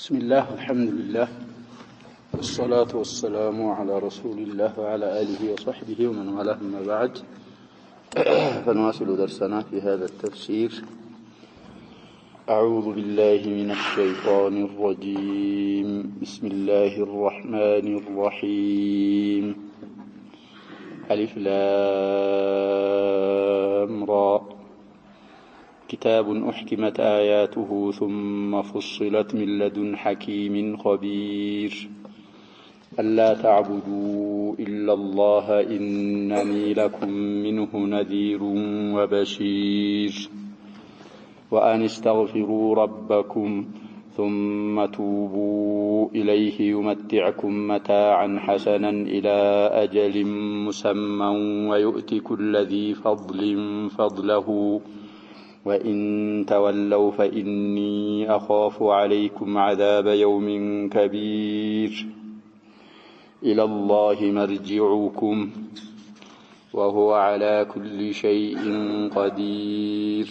بسم الله والحمد لله والصلاة والسلام على رسول الله وعلى آله وصحبه ومن والاه أما بعد. فنواصل درسنا في هذا التفسير. أعوذ بالله من الشيطان الرجيم. بسم الله الرحمن الرحيم. ألف لام را كتاب أحكمت آياته ثم فصلت من لدن حكيم خبير ألا تعبدوا إلا الله إنني لكم منه نذير وبشير وأن استغفروا ربكم ثم توبوا إليه يمتعكم متاعا حسنا إلى أجل مسمى ويؤتي كل ذي فضل فضله وإن تولوا فإني أخاف عليكم عذاب يوم كبير إلى الله مرجعكم وهو على كل شيء قدير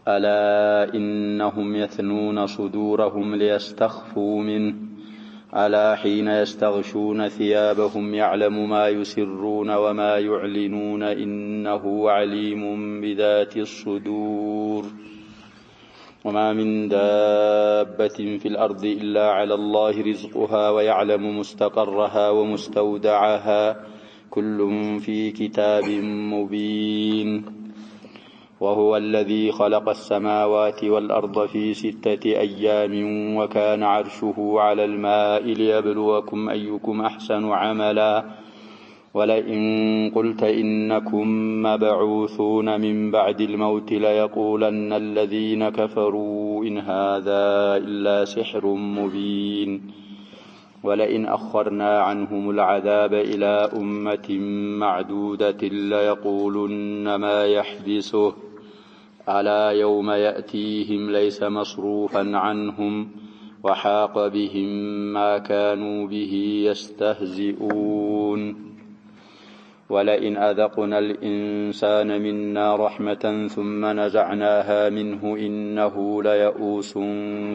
ألا إنهم يثنون صدورهم ليستخفوا منه ألا حين يستغشون ثيابهم يعلم ما يسرون وما يعلنون إنه عليم بذات الصدور وما من دابة في الأرض إلا على الله رزقها ويعلم مستقرها ومستودعها كل في كتاب مبين وهو الذي خلق السماوات والأرض في 6 أيام وكان عرشه على الماء ليبلوكم أيكم أحسن عملا ولئن قلت إنكم مبعوثون من بعد الموت ليقولن الذين كفروا إن هذا إلا سحر مبين ولئن أخرنا عنهم العذاب إلى أمة معدودة ليقولن ما يحبسه ألا يوم يأتيهم ليس مصروفا عنهم وحاق بهم ما كانوا به يستهزئون ولئن أذقنا الإنسان منا رحمة ثم نزعناها منه إنه ليئوس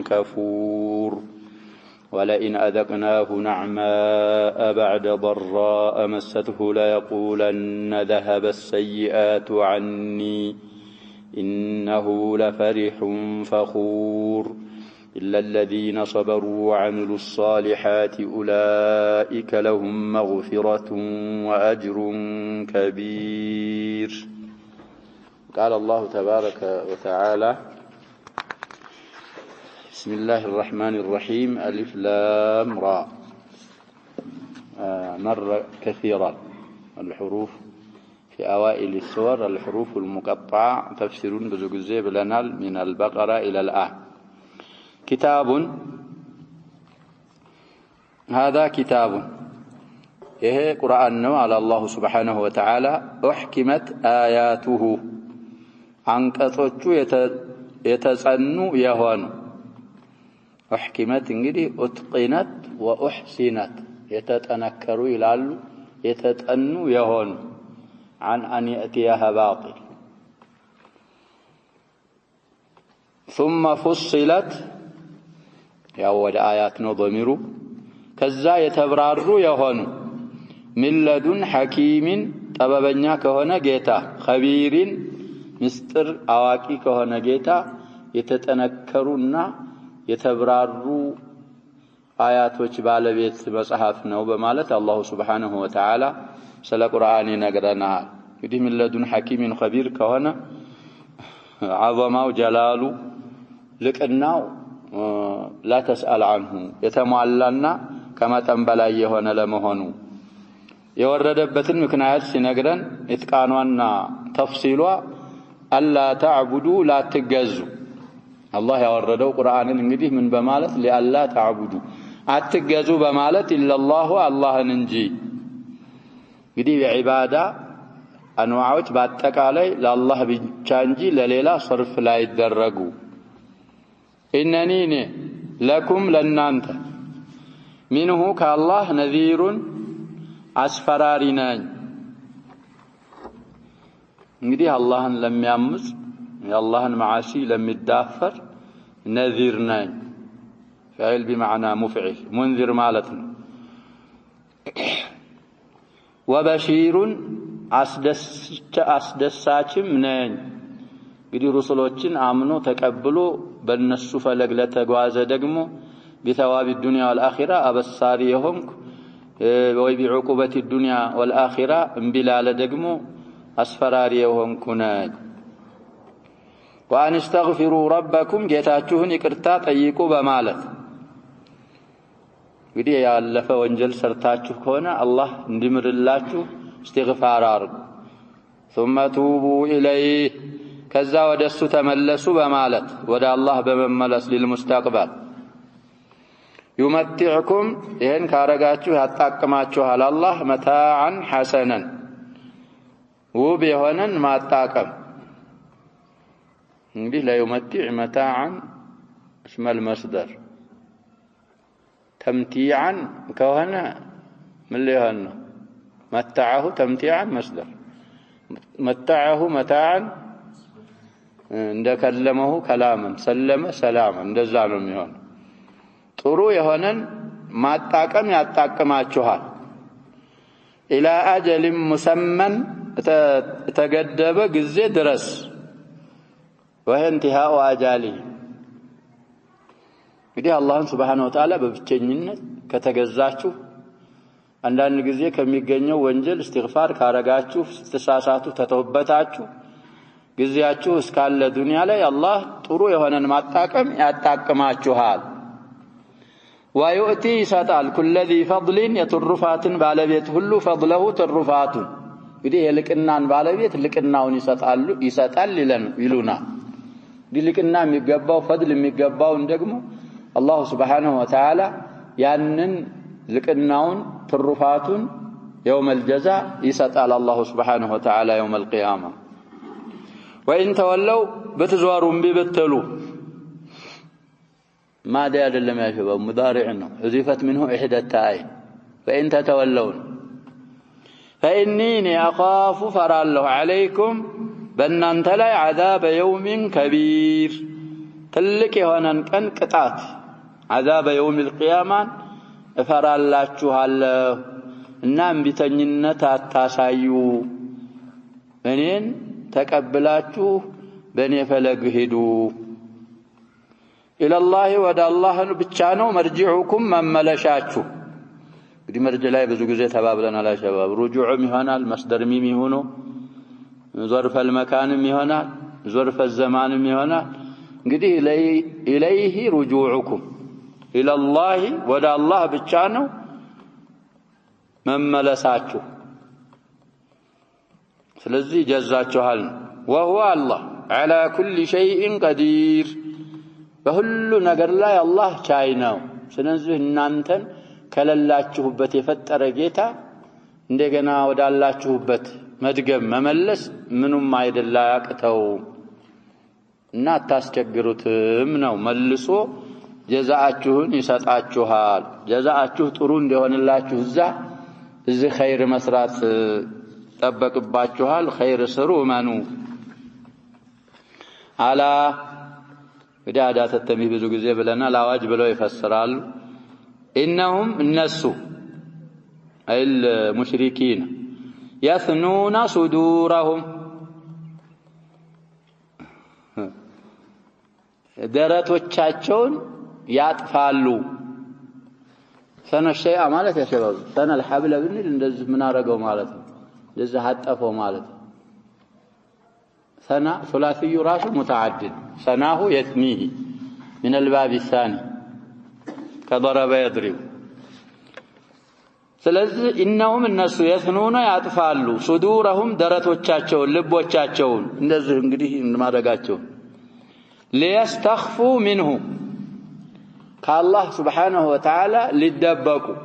كفور ولئن أذقناه نعماء بعد ضراء مسته ليقولن ذهب السيئات عني إنه لفرح فخور إلا الذين صبروا وعملوا الصالحات أولئك لهم مغفرة وأجر كبير. قال الله تبارك وتعالى بسم الله الرحمن الرحيم ألف لام را. مر كثيرا الحروف في أوائل السور الحروف المقطعة تفسيرون بزوجزي بلنال من البقرة إلى الآن. كتاب هذا كتاب إيه قرآن على الله سبحانه وتعالى أحكمت آياته عنقصوچو يتسنو يهون أحكمت انجدي أتقنت وأحسنت يتتنكروا يلالو يتتأنوا يهون عن أن يأتيها باطل ثم فصلت يأول آيات نظمروا كذا يتبراروا يهون من لدن حكيم طببنيا كهونا جيتا خبير مستر أواكي كهونا جيتا يتتنكرونا يتبراروا آياتوች ባለቤት መጽሐፍ ነው በማለት አላሁ Subhanahu Wa Ta'ala ስለ ቁርአን ይነግረናል። እንግዲህ من لدن حكيم خبير ከሆነ عظمው ጀላሉ ልቅናው لا تسأل عنه የተሟላና ከመጠን በላይ የሆነ ለመሆኑ የወረደበትን ምክንያት ሲነግረን ኢትቃኗና ተፍሲሏ አላ ተዕቡዱ ላ ትገዙ አላህ ያወረደው ቁርአንን እንግዲህ ምን በማለት ለአላ ተዕቡዱ አትገዙ በማለት ኢላላሁ አላህን እንጂ እንግዲህ የዒባዳ አንዋዎች በአጠቃላይ ለአላህ ብቻ እንጂ ለሌላ ሰርፍ ላይ ይደረጉ ኢነኒ ለኩም ለናንተ منه كالله نذير أسفراري ناي እንግዲህ አላህን ለሚያምጽ የአላህን ማዓሲ ለሚዳፈር نذير ناي فاعل بمعنى مفعل منذر مالتنا وبشير أسدساتم ناي እንግዲህ رسولዎችን አምኖ ተቀብሎ በእነሱ ፈለግ ለተጓዘ ደግሞ بثواب الدنيا والآخرة أبصار يهمك ወይ بعقوبة الدنيا والآخرة እንቢላለ ደግሞ አስፈራሪ የሆንኩና وأن استغفروا ربكم ጌታችሁን ይቅርታ ጠይቁ በማለት እንግዲህ ያለፈ ወንጀል ሰርታችሁ ከሆነ አላህ እንዲምርላችሁ استغفار አርጉ ثم توبوا إليه ከዛ ወደሱ ተመለሱ በማለት ወደ አላህ በመመለስ للمستقبل يمتعكم ይሄን ካረጋችሁ ያጣቅማችኋል አላህ متاعا حسنا ውብ የሆነን ማጣቀም እንግዲህ لا يمتع متاعا اسم المصدر تمتيعا ከሆነ ምን ሊሆን ነው متعه تمتيعا مصدر متعه متاعا እንደከለመው ከላምን ሰለመ ሰላም እንደዛ ነው የሚሆነው ጥሩ የሆነን ማጣቀም ያጣቀማችኋል ኢላ አጀል ሙሰመን ተገደበ ጊዜ ድረስ ወህንቲሃው አጃሊ እንግዲህ አላህን Subhanahu Wa Ta'ala በብቸኝነት ከተገዛችሁ አንዳንድ ጊዜ ከሚገኘው ወንጀል استغفار ካረጋችሁ ተሳሳቱ ተተውበታችሁ ጊዜያችሁ እስካለ ዱንያ ላይ አላህ ጥሩ የሆነን ማጣቀም ያጣቀማችኋል ويؤتي ይሰጣል كل ذي فضل يترفاتن ባለቤት ሁሉ فضله ترفات እንግዲህ የልቅናን ባለቤት ልቅናውን ይሰጣል ይሉና ዲልቅና የሚገባው فضل የሚገባውን ደግሞ አላህ Subhanahu Wa Ta'ala ያንን ልቅናውን ትሩፋቱን يوم الجزاء ይሰጣል አላህ Subhanahu Wa Ta'ala يوم القيامة وإن تولوا بتزوارون ببتلوا ما ده አይደለም يا شباب مضارع ነው حذفت منه احدى التاءين فإن تتولون فإني أخاف فرالله عليكم በእናንተ ላይ عذاب يوم كبير ትልቅ የሆነን ቀን ቅጣት عذاب يوم القيامة እፈራላችኋለሁ እና እንቢተኝነት አታሳዩ እኔን ተቀበላችሁ በእኔ ፈለግ ሄዱ ኢላላህ ወደ አላህ ብቻ ነው መርጂዑኩም መመለሻችሁ እንግዲህ መርጅ ላይ ብዙ ጊዜ ተባብለናል አሸባብ ሩጁዕም ይሆናል መስደር ሚም ይሆኖ ظرف المكانም ይሆናል ظرف الزمانም ይሆናል እንግዲህ ኢለይሂ ሩጁዑኩም ኢላላህ ወደ አላህ ብቻ ነው መመለሳችሁ ስለዚህ ጀዛችኋል وهو الله على كل شيء قدير በሁሉ ነገር ላይ አላህ ቻይ ነው ስለዚህ እናንተን ከለላችሁበት የፈጠረ ጌታ እንደገና ወዳላችሁበት መድገም መመለስ ምንም አይደለ ያቅተው እና አታስቸግሩትም ነው መልሶ ጀዛአችሁን ይሰጣችኋል ጀዛአችሁ ጥሩ እንደሆነላችሁ እዚህ ኸይር መስራት ጠበቅባችኋል ኸይር ስሩ ማኑ አላ ወዳዳ ተተሚ ብዙ ጊዜ ብለናል አዋጅ ብለው ይፈስራሉ انهم الناس اي المشركين يثنون صدورهم ደረቶቻቸውን ያጥፋሉ ሰነ ሸይአ ማለት ያሸባሉ ሰነ الحبل ብንል እንደዚህ ምን አረጋው ማለት ነው ለዚህ አጠፈው ማለት ሰና ثلاثي ራሱ متعدد ሰናሁ يثنيه من الباب الثاني كضرب يضرب ስለዚህ انهم الناس يثنون ያጥፋሉ صدورهم ደረቶቻቸውን ልቦቻቸውን እንደዚህ እንግዲህ ማድረጋቸው ليستخفوا منه كالله سبحانه وتعالى ليدبقوا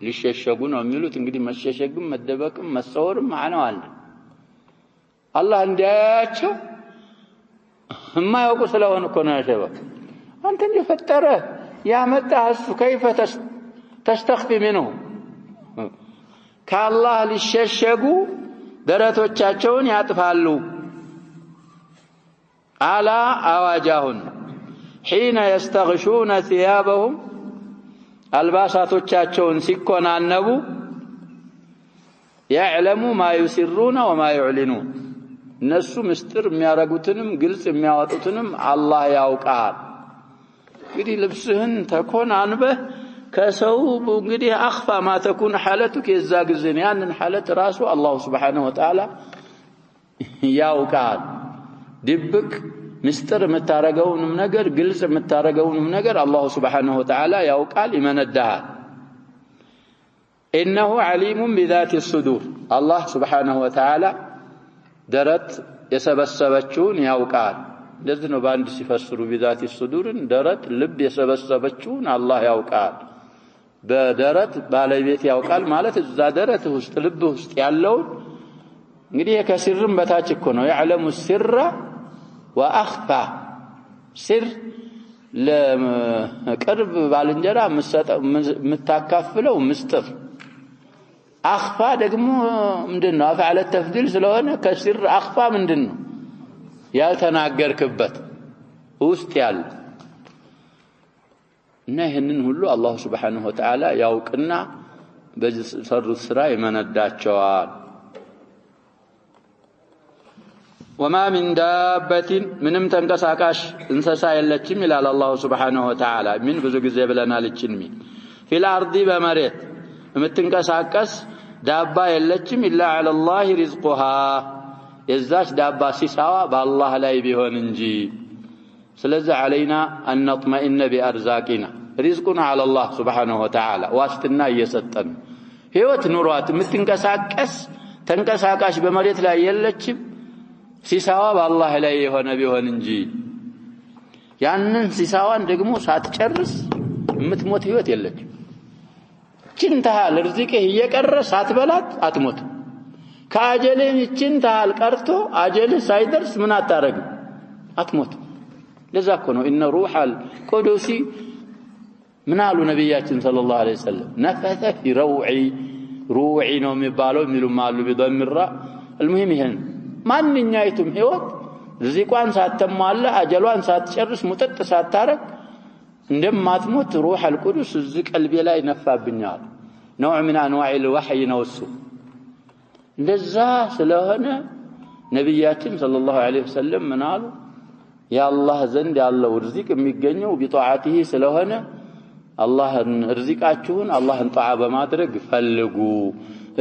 ሊሸሸጉ ነው የሚሉት እንግዲህ መሸሸግም መደበቅም መሰወርም ማዕናው አለ አላህ እንዲያያቸው የማያውቁ ስለሆነ እኮ ነው ያሸበው አንተን የፈጠረ ያመጣህ كيف تستخفي منه كالله ሊሸሸጉ ደረቶቻቸውን ያጥፋሉ አላ አዋጃሁን حين يستغشون ثيابهم الباساتوቻቸውን ሲኮናነቡ يعلم ما يسرون وما يعلنون እነሱ ምስጢር የሚያረጉትንም ግልጽ የሚያወጡትንም አላህ ያውቃል እንግዲህ ልብስህን ተኮናንበህ ከሰው እንግዲህ አخፋ ما تكون حالتك የዛ ጊዜ ያንን حالت ራሱ አላህ Subhanahu Wa Ta'ala ያውቃል ድብቅ ምስጢር የምታረገውንም ነገር ግልጽ የምታረገውንም ነገር አላህ Subhanahu Wa Ta'ala ያውቃል ይመነዳል إنه عليم بذات الصدور الله سبحانه وتعالى درت يسبسبچون ያውቃል እንደዚህ ነው ባንድ ሲፈስሩ بذات الصدور درت ልብ የሰበሰበችውን አላህ ያውቃል በደረት ባለቤት ያውቃል ማለት እዛ ደረት ውስጥ ልብ ውስጥ ያለው እንግዲህ ከስርም በታች እኮ ነው يعلم السر واخفى سر ለቅርብ ባልንጀራ ምታካፍለው ምስጥር اخفى ደግሞ ምንድነው አፍዓለ ተፍዲል ስለሆነ ከስር اخفى ምንድነው ያልተናገርክበት ውስጥ ያለ እና ይሄንን ሁሉ አላህ Subhanahu Wa Ta'ala ያውቅና በሰሩት ስራ ይመነዳቸዋል وما من دابة ምንም ተንቀሳቃሽ እንስሳ የለችም ይላል አላህ Subhanahu Wa Ta'ala ምን ብዙ ጊዜ ብለናል እቺን في الارض በመሬት የምትንቀሳቀስ ዳባ የለችም ኢላ على الله رزقها የዛች ዳባ ሲሳዋ በአላህ ላይ ቢሆን እንጂ ስለዚህ علينا ان نطمئن بارزاقنا رزقنا على الله سبحانه وتعالى ዋስትና እየሰጠን ህይወት ኑሯት የምትንቀሳቀስ ተንቀሳቃሽ በመሬት ላይ የለችም ሲሳዋ በአላህ ላይ የሆነ ቢሆን እንጂ ያንን ሲሳዋን ደግሞ ሳትጨርስ የምትሞት ህይወት የለችም ችንታል ርዝቅህ እየቀረ ሳትበላት አትሞት ካጀልህ ችንታል ቀርቶ አጀልህ ሳይደርስ ምን አታረግ አትሞት ለዛ እኮ ነው ان روح القدس ምናሉ ነብያችን ሰለላሁ ዐለይሂ ወሰለም ነፈተ في روعي ነው የሚባለው ሚሉማሉ بضم الراء المهم ይሄን ማንኛይቱም ህይወት ርዝቋን ሳትሟላ አጀሏን ሳትጨርስ ሙጥጥ ሳታረግ እንደማትሞት روح القدس እዚህ ቀልቤ ላይ ነፋብኛል نوع من انواع الوحي ነው እሱ እንደዛ ስለሆነ ነብያችን ሰለላሁ ዐለይሂ ወሰለም ምናሉ ያአላህ ዘንድ ያለው ርዝቅ የሚገኘው ቢጧዓቲሂ ስለሆነ አላህን ርዝቃችሁን አላህን ጧዓ በማድረግ ፈልጉ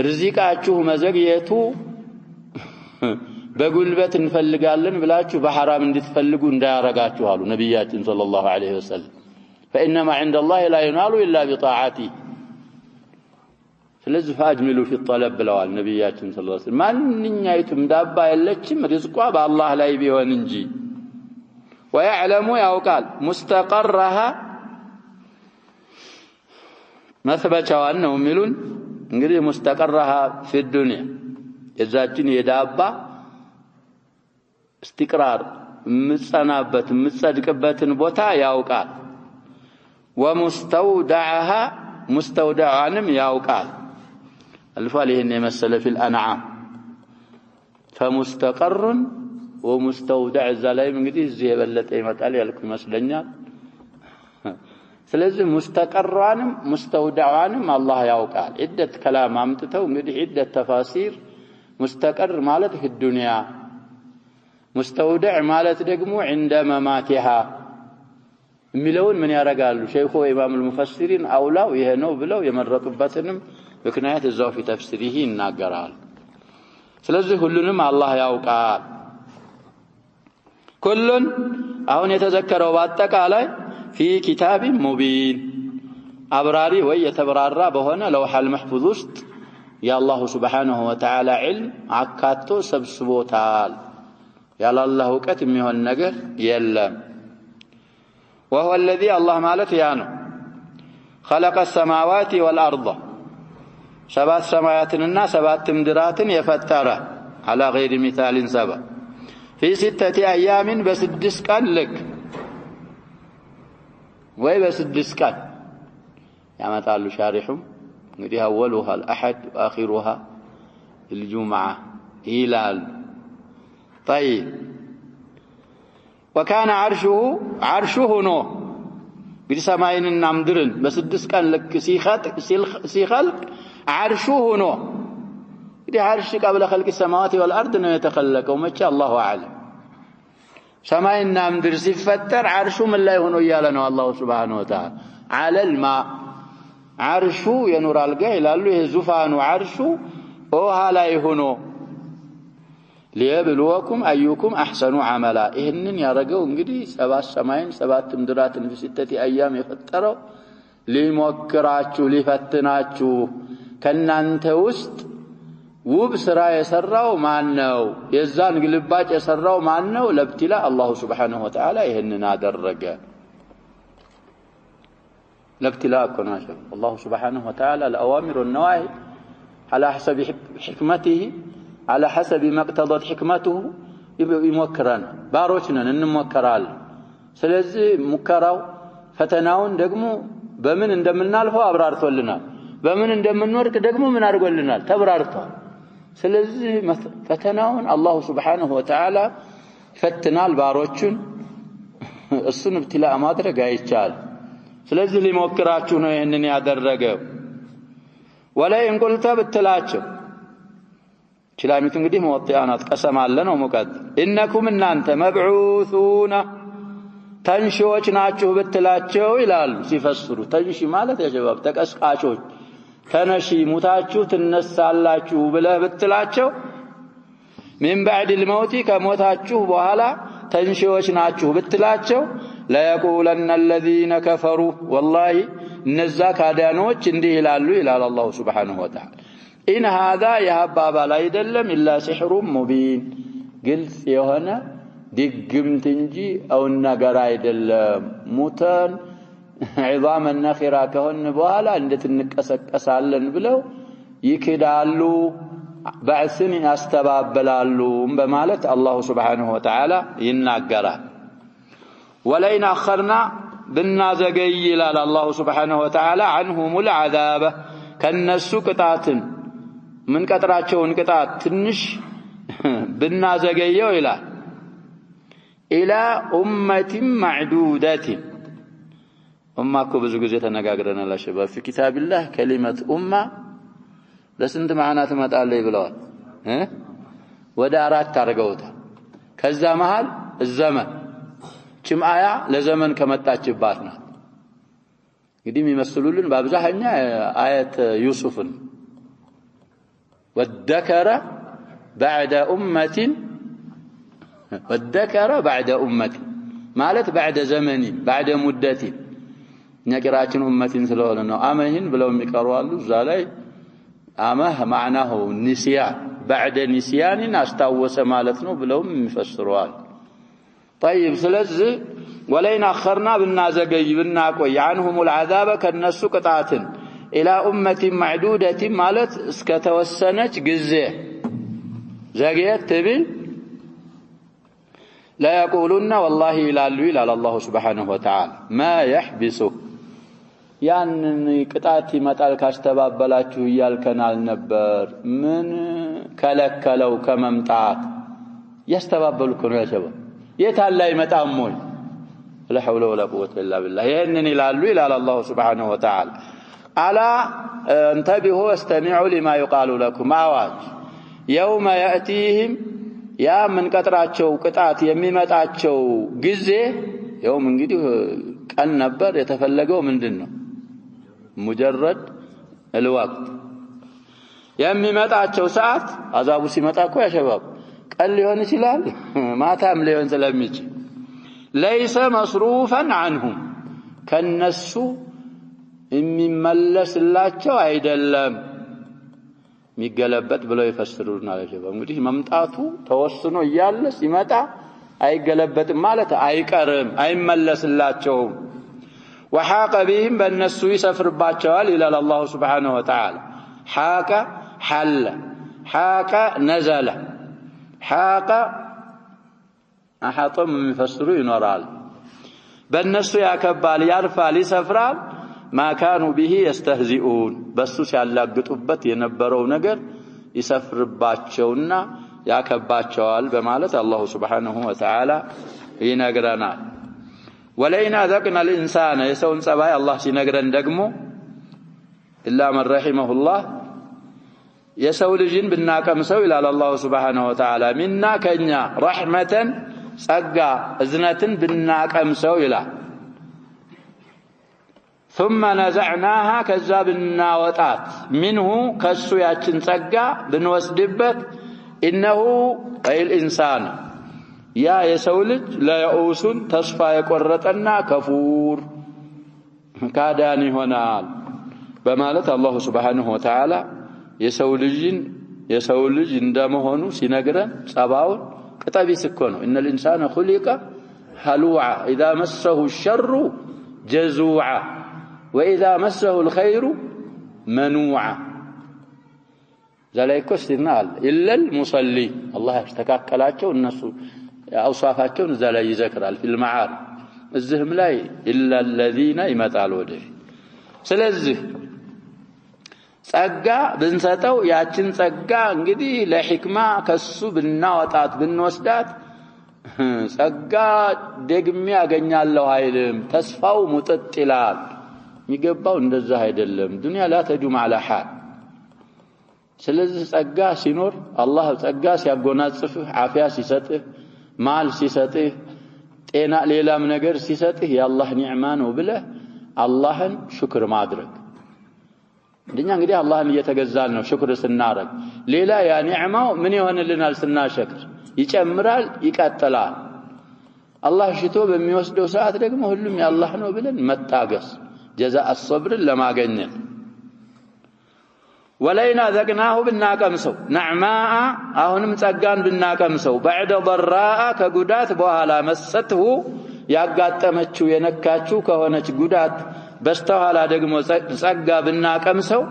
ርዝቃችሁ መዘግየቱ በጉልበት እንፈልጋለን ብላችሁ በሐራም እንድትፈልጉ እንዳያረጋችሁ አሉ ነብያችን ሰለላሁ ዐለይሂ ወሰለም فانما عند الله لا ينال الا بطاعته ስለዚህ فاجملوا في الطلب ብለዋል ነብያችን ሰለላሁ ዐለይሂ ወሰለም ማንኛይቱም ዳባ የለችም ርዝቋ በአላህ ላይ ቢሆን እንጂ ويعلم ያውቃል مستقرها مثبتዋን ነው የሚሉን እንግዲህ مستقرها في الدنيا የዛችን የዳባ استقرار ምጸናበት ምጸድቅበትን ቦታ ያውቃል ومستودعها مستودعንም ያውቃል الفال ይሄን የመሰለ في الانعام فمستقر ومستودع زلايم እንግዲህ እዚህ የበለጠ ይመጣል ያልኩ ይመስለኛል ስለዚህ مستقرዋንም مستودعዋንም አላህ ያውቃል عدة كلام አምጥተው እንግዲህ عدة تفاسير مستقر ማለት في الدنيا مستودع ማለት ደግሞ عند مماتها የሚለውን ምን ያረጋሉ ሸይኹ ኢማም المفسرين አውላው ይሄ ነው ብለው የመረጡበትንም ምክንያት እዛው في تفسيره ይናገራል ስለዚህ ሁሉንም አላህ ያውቃል ኩሉን አሁን የተዘከረው በአጠቃላይ في كتاب مبين አብራሪ ወይ የተብራራ በሆነ ለውሐል መህፉዝ ውስጥ ያአላህ Subhanahu Wa Ta'ala علم አካቶ ሰብስቦታል ያላህ ዕውቀት የሚሆን ነገር የለም وهو الذي الله ማለት ያ ነው خلق السماوات والارض ሰባት ሰማያትንና ሰባት ምድራትን የፈጠረ على غير مثال سبب في 6 ايام በ6 ቀን ልክ ወይ በ6 ቀን ያመጣሉ ሻሪሁም እንግዲህ اولها الاحد واخرها الجمعه ይላል طيب وكان عرشه نو እንግዲህ ሰማይንና ምድርን በስድስት ቀን ልክ ሲخلق عرشه نو እንግዲህ عرش قبل خلق السماوات والارض ነው የተخلቀው መቼ الله اعلم ሰማይና ምድር ሲፈጠር عرشه ምን ላይ ሆኖ እያለ ነው አላህ Subhanahu Wa Ta'ala على الماء عرشه የኑራል ጋር ይላሉ ይሄ ዙፋኑ عرشه ውሃ ላይ ሆኖ ليبلوكم ايكم احسن عملا ይሄንን ያረጋው እንግዲህ ሰባት ሰማይን ሰባት ምድራትን በስተቲ አያም የፈጠረው ሊሞክራችሁ ሊፈትናችሁ ከናንተ ውስጥ ውብ ስራ የሰራው ማን ነው የዛን ግልባጭ የሰራው ማን ነው ለብትላ አላህ Subhanahu Wa Ta'ala ይሄንን አደረገ ለብትላ ኮናሽ አላህ Subhanahu Wa Ta'ala الأوامر والنواهي على حسب حكمته على حسب ما اقتضت حكمته يمكرنا باروچنا እንሞከራል ስለዚህ ሙከራው ፈተናውን ደግሞ በምን እንደምናልፈው አብራርቶልናል በምን እንደምንወርቅ ደግሞ ምን አድርጎልናል ተብራርቷል ስለዚህ ፈተናውን አላህ Subhanahu Wa Ta'ala ፈትናል ባሮቹን እሱን ብትላ ማድረግ አይቻል ስለዚህ ሊሞክራችሁ ነው ይሄንን ያደረገው ወለይን ቁልተ ብትላቸው ችላሚት እንግዲህ መወጣናት ቀሰም አለ ነው ሙቀድ ኢነኩም እናንተ መብዑሱና ተንሺዎች ናችሁ ብትላቸው ይላል ሲፈስሩ ተንሺ ማለት ያጀባብ ተቀስቃሾች ተነሺ ሙታችሁ ትነሳላችሁ ብለህ ብትላቸው من بعد الموت ከሞታችሁ በኋላ ተንሺዎች ናችሁ ብትላቸው ليقولن الذين كفروا والله እነዛ ካዳኖች እንዲህ ይላሉ ይላል አላህ Subhanahu Wa Ta'ala إن هذا يهباب لا يدلم إلا سحر مبين قلت يوهنا دقمت انجي أو النقر يدلم موتان عظام النخرة كهن بوالا عندت النكسك أسعلن بلو يكدالو بعثني أستباب بلالو بمالت الله سبحانه وتعالى ينقر ولئن أخرنا بالنازقي إلى الله سبحانه وتعالى عنهم العذاب كالنسو قطعة من قطراچون قطعت ትንሽ ብናዘገየው ይላል الى امه معدوده امه ብዙ ጊዜ ተነጋግረናል አሸባብ في كتاب الله كلمه امه ለስንት ማዕና ትመጣለች ብለዋል ወደ አራት አርገውታል ከዛ መሃል الزمن ጭምአያ ለዘመን ከመጣችባት ነው እንግዲህ የሚመስሉልን በአብዛኛ አያት ዩሱፍን والذكر بعد أمة مالت بعد زمن بعد مدة نقراتن أمة ስለሆነ ነው አመህን ብለው የሚቀርዋሉ ዛላይ አመህ معناه نسيان بعد نسيان አስታወሰ ማለት ነው ብለው የሚፈስሩዋል طيب ስለዚህ ولئن أخرنا بالنازقي بالناقوي عنهم العذاب كالناس قطعة إلى أمة معدودة مالت اسكتوسنج جزء زاقيت تبين لا يقولون والله إلى الله سبحانه وتعالى ما يحبسه يعني قطعتي متال كاستبابلاچو يالكنال نبر من كلكلو كممطات يستبابلكم يا شباب يتالا يمطاموي لا حول ولا قوه الا بالله ينن إلى الله سبحانه وتعالى على انتبهوا واستمعوا لما يقال لكم አዋጅ يوم ياتيهم يا من قطراچው ቅጣት የሚመጣቸው ጊዜ يوم እንግዲህ ቀን ነበር የተፈለገው ምንድነው ሙጀረድ الوقت የሚመጣቸው ሰዓት አዛቡ ሲመጣ እኮ ያሸባብ ቀን ሊሆን ይችላል ማታም ሊሆን ስለሚችል ليس مصروفا عنهم ከነሱ የሚመለስላቸው አይደለም ሚገለበጥ ብለው ይፈስሩናል አሸባብ እንግዲህ መምጣቱ ተወስኖ ይያለ ሲመጣ አይገለበጥም ማለት አይቀርም አይመለስላቸውም وحاق بهم በእነሱ ይሰፍርባቸዋል ይላል አላህ Subhanahu Wa Ta'ala حاق حل حاق نزل حاق አሐጠም የሚፈስሩ ይኖራል በእነሱ ያከባል ያርፋል ይሰፍራል ما كانوا به يستهزئون በሱ ሲያላግጡበት የነበረው ነገር ይሰፍርባቸውና ያከባቸዋል በማለት አላህ Subhanahu Wa Ta'ala ይነግረናል። ወለይና ዘቅና الانسان የሰውን ጸባይ አላህ ሲነግረን ደግሞ ኢላ መን ረሂመሁላህ የሰው ልጅን ብናቀምሰው ይላል አላህ Subhanahu Wa Ta'ala ሚና ከኛ ረህመተን ጸጋ እዝነትን ብናቀምሰው ይላል ثم نزعناها ከዛ ብናወጣት منه ከሱ ያችን ጸጋ ብንወስድበት انه اي الانسان ያ የሰው ልጅ ለየኡሱን ተስፋ የቆረጠና ከፉር ካዳን ይሆናል በማለት አላህ Subhanahu Wa Ta'ala የሰው ልጅ እንደመሆኑ ሲነግረን ጸባውን ቅጠቢስ እኮ ነው ان الانسان خلق هلوعا اذا مسه الشر جزوعا واذا مسه الخير منوعا ذلك استثناء الا المصلي الله ያስተካከላቸው እነሱ አውሳፋቸውን እዛ ላይ ይዘክራል في المعارف እዚህም ላይ الا الذين ይመጣል ወደፊ ስለዚህ ጸጋ ብንሰጠው ያችን ጸጋ እንግዲህ ለሕክማ ከሱ ብናወጣት ብንወስዳት ጸጋ ደግሜ ያገኛለሁ አይልም ተስፋው ሙጥጥ ይላል የሚገባው እንደዛ አይደለም ዱንያ لا تدوم على حال ስለዚህ ጸጋ ሲኖር አላህ ጸጋ ሲያጎናጽፍህ አፍያ ሲሰጥህ ማል ሲሰጥህ ጤና ሌላም ነገር ሲሰጥህ የአላህ ኒዕማ ነው ብለህ አላህን ሽክር ማድረግ እንደኛ እንግዲህ አላህን እየተገዛን ነው ሽክር ስናረግ ሌላ ያ ኒዕማው ምን ይሆንልናል ስናሸክር ይጨምራል ይቀጥላል አላህ ሽቶ በሚወስደው ሰዓት ደግሞ ሁሉም ያላህ ነው ብለን መታገስ ጀዛء الصبر ለማገኘት ወለይና ዘቅናሁ ብናቀምሰው ነዕማአ አሁንም ጸጋን ብናቀምሰው بعد ضراء ከጉዳት በኋላ መሰተው ያጋጠመችው የነካችው ከሆነች ጉዳት በስተኋላ ደግሞ ጸጋ ብናቀምሰው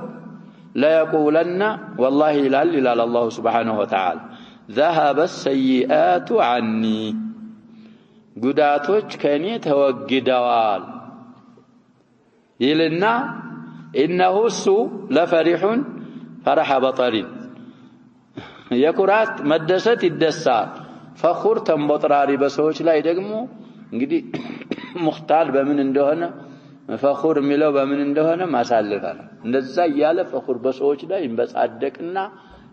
ለيقولن والله ይላል አላህ Subhanahu Wa Ta'ala ذهب السيئات عني ጉዳቶች ከኔ ተወግደዋል ይልና انه سو لفرح فرح بطر የኩራት መደሰት ይደሳል ፈኹር ተንቦጥራሪ በሰዎች ላይ ደግሞ እንግዲህ ሙኽታል በምን እንደሆነ ፈኹር ሚለው በምን እንደሆነ ማሳለፋል እንደዛ ያለ ፈኹር በሰዎች ላይ ይንበጻደቅና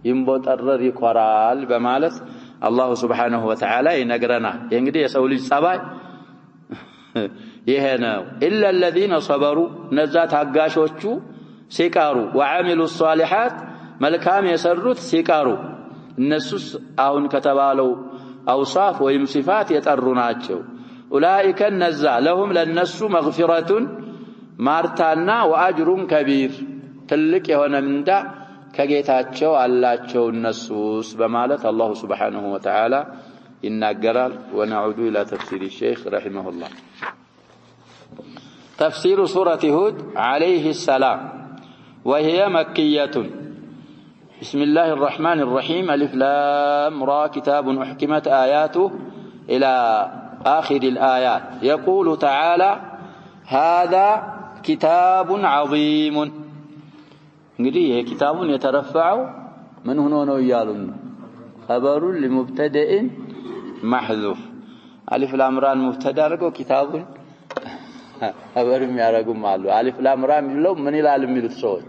ይንቦጠረር ይኮራል በማለት አላህ Subhanahu Wa Ta'ala ይነግረናል እንግዲህ የሰው ልጅ ጸባይ ይሄ ነው ኢላ الذين صبروا ነዛ ታጋሾቹ ሲቀሩ وعملوا الصالحات መልካም የሰሩት ሲቀሩ እነሱስ አሁን ከተባለው አውሳፍ ወይም ሲፋት የጠሩ ናቸው ኡላኢከ ነዛ ለሁም ለነሱ መግፊረቱን ማርታና ወአጅሩ ከቢር ትልቅ የሆነ ምንዳ ከጌታቸው አላቸው እነሱስ በማለት አላህ Subhanahu Wa Ta'ala ይናገራል ونعود الى تفسير الشيخ رحمه الله تفسير سورة هود عليه السلام وهي مكية بسم الله الرحمن الرحيم ألف لام را كتاب أحكمت آياته إلى آخر الآيات يقول تعالى هذا كتاب عظيم እንግዲህ ይሄ ኪታቡን የተረፈعው ምን ሆኖ ነው ይያሉን خبر لمبتدئ محذوف ألف لام را مبتدا አድርገው ኪታቡን خبر የሚያረጉም አሉ ألف لام را የሚለው ምን ይላል የሚሉት ሰዎች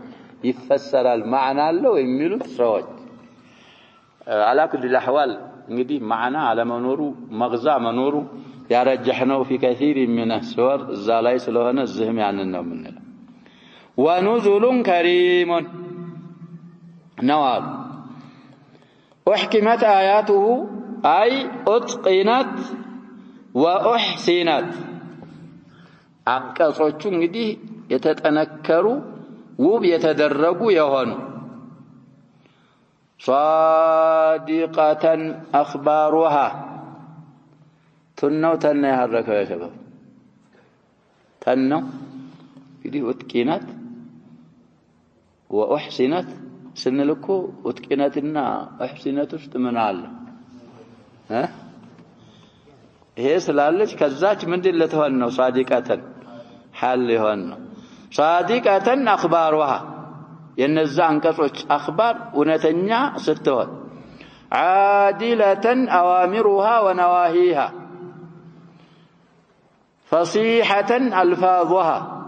ይፈሰራል ማዕና አለው የሚሉት ሰዎች على كل الاحوال እንግዲህ ማዕና አለመኖሩ መግዛ መኖሩ ያረጀህነው في كثير من السور እዛ ላይ ስለሆነ እዚህም ያንን ነው የምንለው ونزل كريم نوال احكمت آياته أي اتقنت وأحسنت አንቀጾቹ እንግዲህ የተጠነከሩ ውብ የተደረጉ የሆኑ صادقة أخبارها تنو تنو يحركوا يا شباب تنو እንግዲህ اتقنت وأحسنت سنلكو اتقنتنا أحسنت ውስጥ ምን አለ ይሄ ስላለች ከዛች ምንድን ለተሆነ ነው صادقة حال ይሆን ነው صادقة أخبارها የነዛ አንቀጾች አخبار እውነተኛ ስትሆን عادلة أوامرها ونواهيها فصيحة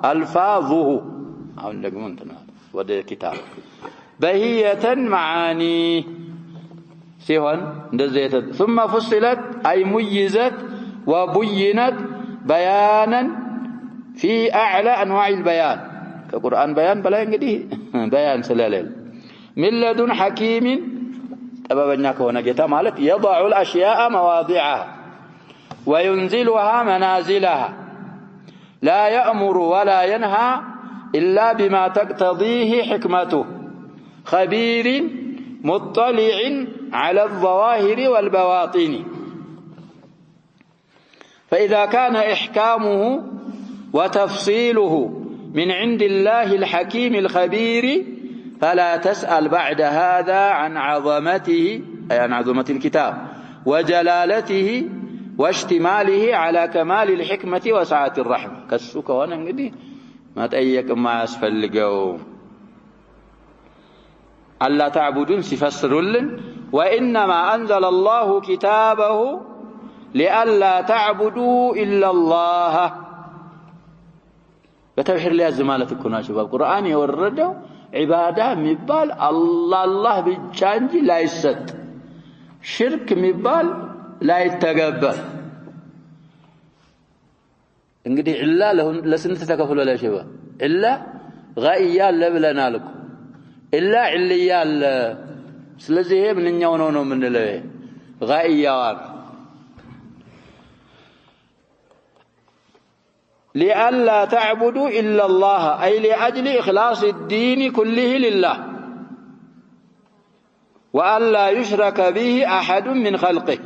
ألفاظه أو نجمونتنا وده كتاب بهية معاني سيهون ثم فصلت أي ميزت وبينت بيانا في أعلى أنواع البيان كقرآن بيان بلا ينقدي بيان سلالل من لدن حكيم أبابناك ونجتا مالت يضع الأشياء مواضعها وينزلها منازلها لا يأمر ولا ينهى إلا بما تقتضيه حكمته خبير مطلع على الظواهر والبواطن فإذا كان إحكامه وتفصيله من عند الله الحكيم الخبير فلا تسأل بعد هذا عن عظمته أي عن عظمة الكتاب وجلالته واشتماله على كمال الحكمة وسعة الرحمة كسوك وانا نقدي ما تأيك ما أسفل لقوم ألا تعبدون سفسر لن وإنما أنزل الله كتابه لألا تعبدوا إلا الله بتبحر لها الزمالة تكون شباب القرآن يورده عبادة مبال الله بالجانجي لا يسد شرك مبال لا يتقبل انقدي إلا لسنة تكفل ولا شباب إلا غايال لبلنا لكم إلا عليال سلزيه من نيونونو من له غايال لألا تعبدوا إلا الله أي لأجل إخلاص الدين كله لله وألا يشرك به أحد من خلقه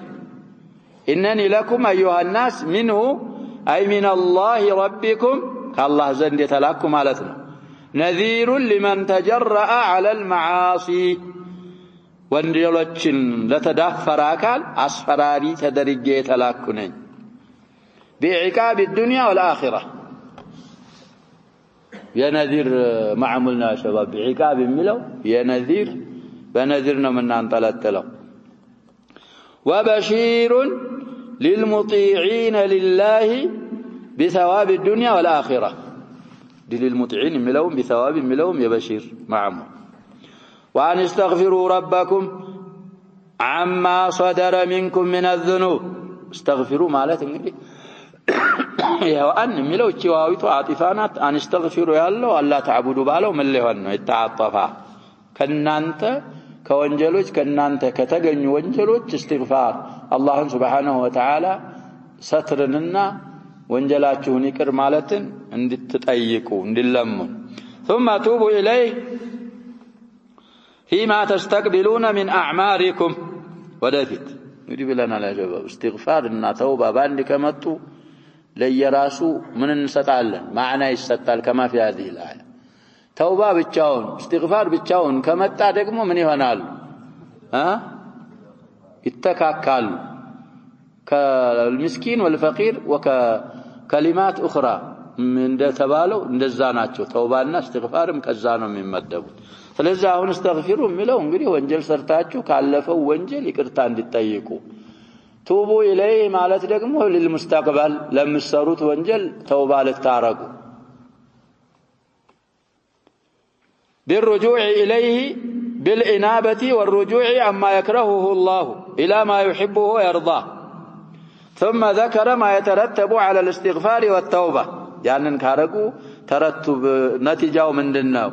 إنني لكم أيها الناس منه أي من الله ربكم كالله زند يتلاكم علتنا نذير لمن تجرأ على المعاصي وندلوچن لتدفر أكال أصفراري تدرجي يتلاكنين بعقاب الدنيا والآخرة يا نذير ما عملنا شباب بعقاب ملو يا نذير بنذرنا من أنطلت وبشير للمطيعين لله بثواب الدنيا والآخرة للمطيعين ملوم بثواب ملوم يا بشير معهم وأن استغفروا ربكم عما صدر منكم من الذنوب استغفروا مالتي يا وأن ملو تشواويتو عاطفانات أن استغفروا يا الله ولا تعبدوا بالو من اللي هن يتعاطفا كنانت كونجلوج كنانت كتغني وانجلوج استغفار الله سبحانه وتعالى سترننا وانجلاچون يقر مالتن اندتطيقوا اندلمون ثم توبوا إليه فيما تستقبلون من أعماركم ودفت يدي بلنا لا جواب استغفار ان توبه باند كمطو ليراسو من نسطالن معنى يسطال كما في هذه الايه توبه بچاون استغفار بچاون كمጣ ደግሞ ምን ይሆናል ይተካካሉ كالمسكين والفقير وكلمات اخرى من ተባለው እንደዛ ናቸው ተውባና استغفارም ከዛ ነው የሚመደቡት ስለዚህ አሁን استغفሩ የሚለው እንግዲህ ወንጀል ሰርታችሁ ካለፈው ወንጀል ይቅርታ እንድትጠይቁ ቱቡ ኢለይሂ ማለት ደግሞ ለልሙስተቅበል ለምሰሩት ወንጀል ተውባ ልታረጉ بالرجوع إليه بالإنابة والرجوع عما يكرهه الله إلى ما يحبه ويرضاه ثم ذكر ما يترتب على الاستغفار والتوبة يعني انكارقوا ترتب نتيجة من دناو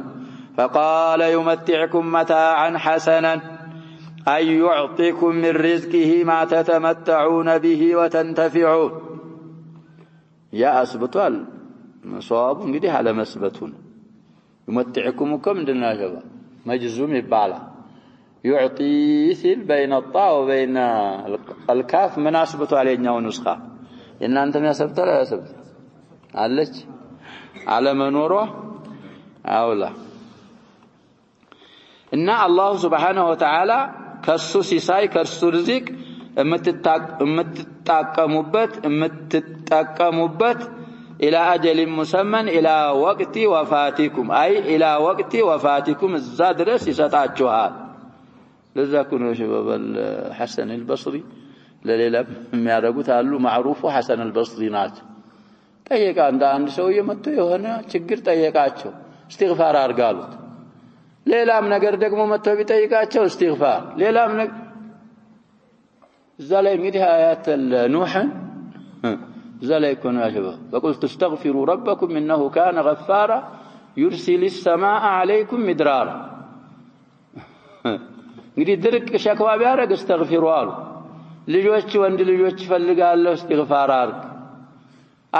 فقال يمتعكم متاعا حسنا أي يعطيكم من رزقه ما تتمتعون به وتنتفعون يا أسبطال صواب انقدي على مسبتون يمتعكم كم دنا شبا مجزوم يبالا يعطي ثل بين الطاء وبين الكاف مناسبته علينا ونسخة إن أنتم يا سبت لا يا سبت علش على منوره أولا إن الله سبحانه وتعالى كسو سيساي كسو رزق امتتاقموبت إلى أجل مسمى إلى وقت وفاتكم أي إلى وقت وفاتكم الزادرس يسطاچوها لذا كنوا شباب الحسن البصري لليلة የሚያደርጉት አሉ معروف حسن البصري ናቸው ጠየቃ አንድ ሰውዬ መጥቶ የሆነ ችግር ጠየቃቸው استغفار አርጋሉት ሌላም ነገር ደግሞ መጥቶ ቢጠይቃቸው استغفار ሌላም ነገር እዛ ላይ እንግዲህ አያት ኑህ እዛ ላይ ኮነ ያሸባ فقلت استغفروا ربكم انه كان غفارا يرسل السماء عليكم مدرارا እንግዲህ ድርቅ ሸክዋ ቢያረግ استغفروا አሉ ልጆች ወንድ ልጆች ፈልጋለሁ استغفار አርግ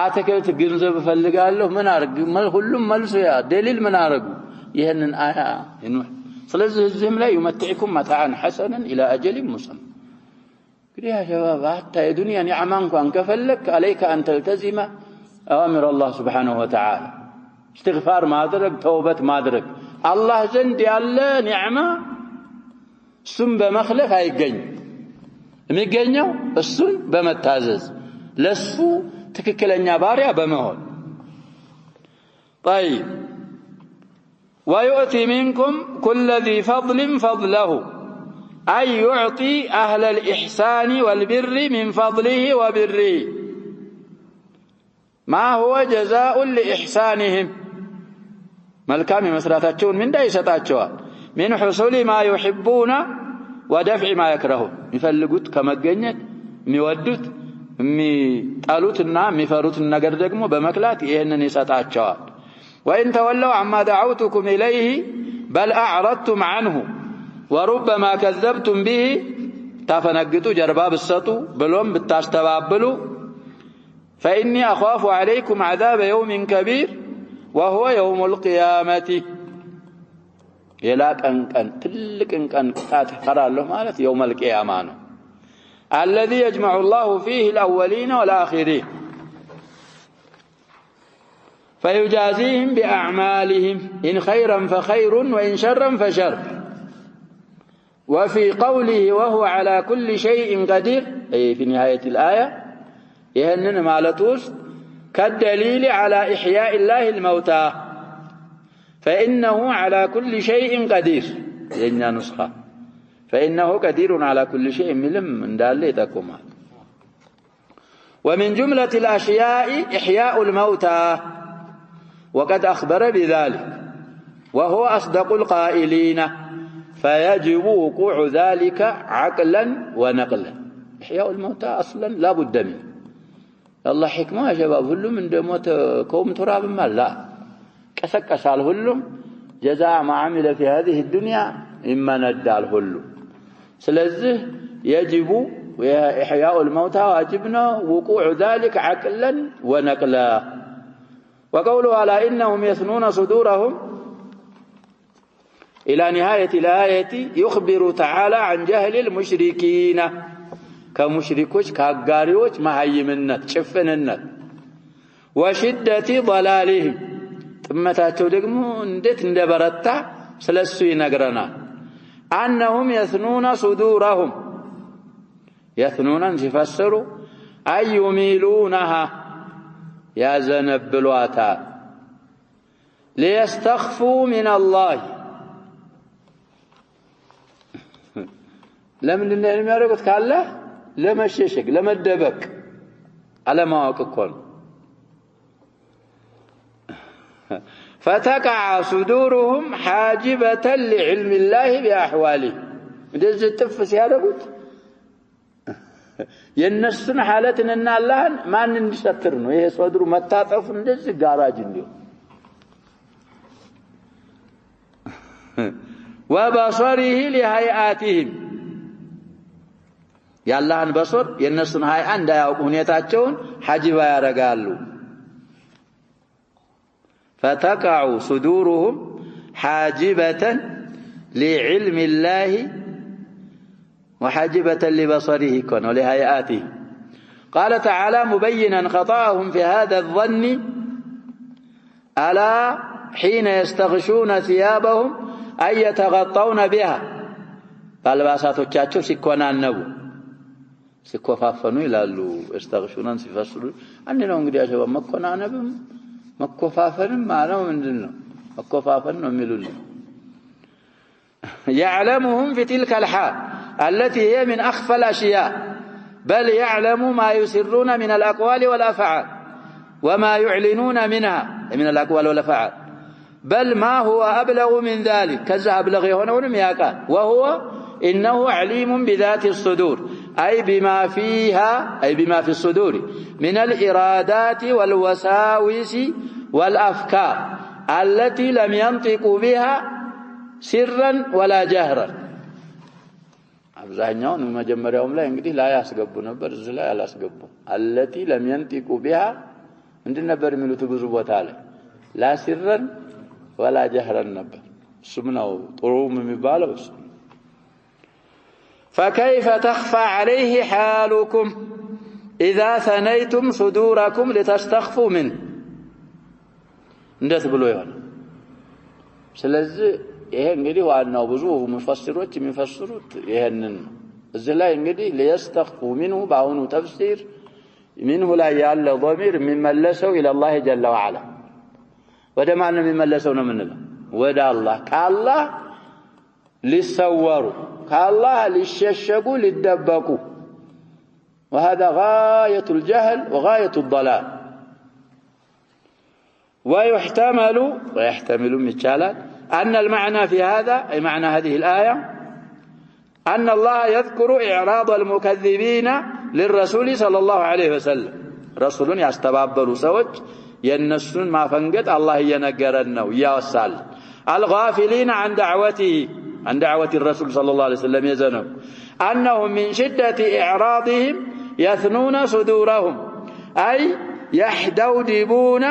አተከልት ገንዘብ ፈልጋለሁ ምን አርግ ሁሉም መልሶ ያ ደሊል ምን አረጉ ይሄንን አያ ኑህ ስለዚህ እዚህም ላይ يمتعكم متاعا حسنا الى اجل مسمى እንግዲህ ያ ሸባብ አታ የዱንያ ኒዕማ እንኳን ከፈለክ عليك ان تلتزم اوامر الله سبحانه وتعالى استغفار ማድረግ ተውበት ማድረግ አላህ ዘንድ ያለ ኒዕማ እሱን በመخለፍ አይገኝ የሚገኘው እሱን በመታዘዝ ለሱ ትክክለኛ ባሪያ በመሆን طيب ويؤتي منكم كل ذي فضل فضله أي يعطي أهل الإحسان والبر من فضله وبره ما هو جزاء لإحسانهم ملكام مسراتاتشون من دايستاتشوال من حصول ما يحبون ودفع ما يكرهون يفلقوت كما جنت ميودوت ميطالوتنا ميفروت النجر دغمو بمكلات يهنن يسطاچوال وان تولوا عما دعوتكم اليه بل اعرضتم عنه وربما كذبتم به تفنقطوا جربا بسطوا بلوم بتاستبابلوا فاني اخاف عليكم عذاب يوم كبير وهو يوم القيامه يلا كان تلك كان قطات فرالله ማለት يوم القيامه ነው الذي يجمع الله فيه الأولين والآخرين فيجازيهم بأعمالهم إن خيرا فخير وإن شرا فشر وفي قوله وهو على كل شيء قدير أي في نهاية الآية يهنن مالتوس كالدليل على إحياء الله الموتى فإنه على كل شيء قدير يجنا نسخة فإنه قدير على كل شيء ملم من دالله تكمل ومن جملة الأشياء إحياء الموتى وقد أخبر بذلك وهو أصدق القائلين فيجب وقوع ذلك عقلا ونقلا إحياء الموتى أصلا لا بد منه الله حكمة يا شباب هلو من دموت كوم تراب ما لا كسال هلو جزاء ما عمل في هذه الدنيا إما ندال هلو سلزه يجب إحياء الموتى واجبنا وقوع ذلك عقلا ونقلا وقوله على إنهم يثنون صدورهم إلى نهاية الآية يخبر تعالى عن جهل المشركين كمشركوش كأقاريوش مهيمنات شفننات وشدة ضلالهم ثم تاتوا دقموا اندت اندبرتا سلسوا ينقرنا أنهم يثنون صدورهم يثنون تفسروا أي يميلونها يا زنب الواتا ليستخفوا من الله لمن النعلم يارقت كالله لما الشيشك لما الدبك على ما وقكون فتقع صدورهم حاجبة لعلم الله بأحواله እንደዚህ ጥፍስ ያደረጉት የነሱን ሐለትና አላህን ማን እንዲሰትር ነው ይሄ ሶድሩ መታጠፍ እንደዚህ ጋራጅ እንዲው وبصره لهيئاتهم ያላህን በሶር የነሱን ሃይአ እንዳያውቁ ሁኔታቸውን ሐጂባ ያረጋሉ فتقع صدورهم حاجبة لعلم الله وحاجبة لبصره كون ولهيئاته قال تعالى مبينا خطأهم في هذا الظن ألا حين يستغشون ثيابهم أن يتغطون بها قال باساتوچاچو ሲኮናነቡ ሲኮፋፈኑ ይላሉ استغشونን ሲፈስሩ አንድ ነው እንግዲህ ያሸባ መኮናነብም መኮፋፈንም ማለው ምንድነው መኮፋፈን ነው የሚሉልን يعلمهم في تلك الحال التي هي من أخفى الأشياء بل يعلم ما يسرون من الأقوال والأفعال وما يعلنون منها من الأقوال والأفعال بل ما هو أبلغ من ذلك كذا أبلغ هنا ياقال وهو إنه عليم بذات الصدور أي بما فيها أي بما في الصدور من الإرادات والوساوس والأفكار التي لم ينطقوا بها سرا ولا جهرا አብዛኛውን መጀመሪያውም ላይ እንግዲህ ላይ ያስገቡ ነበር እዚህ ላይ አላስገቡ التي لم ينطقوا بها እንዴት ነበር የሚሉት ብዙ ቦታ ላይ لا سرا ولا جهرا ነበር እሱም ነው ጥሩም የሚባለው እሱ فكيف تخفى عليه حالكم إذا ثنيتم صدوركم لتستخفوا منه እንዴት ብሎ ይሆናል ስለዚህ ይሄ እንግዲህ ዋናው ብዙ ሙፈሲሮች የሚፈስሩት ይሄንን እዚህ ላይ እንግዲህ ليستخفوا منه ባሁኑ ተፍሲር منه ላይ ያለ ضمير የሚመለሰው الى الله جل وعلا ወደ ማን ነው የሚመለሰው ነው የምንለው ወደ አላህ ከአላህ ሊሰወሩ ከአላህ ሊሸሸጉ ሊደበቁ وهذا غاية الجهل وغاية الضلال ويحتمل مثالا أن المعنى في هذا أي معنى هذه الآية أن الله يذكر إعراض المكذبين للرسول صلى الله عليه وسلم رسول يستبابل سوج ينسون ما فنقت الله ينقرنا ويوصل الغافلين عن دعوة الرسول صلى الله عليه وسلم يزنوا أنهم من شدة إعراضهم يثنون صدورهم أي يحدودبون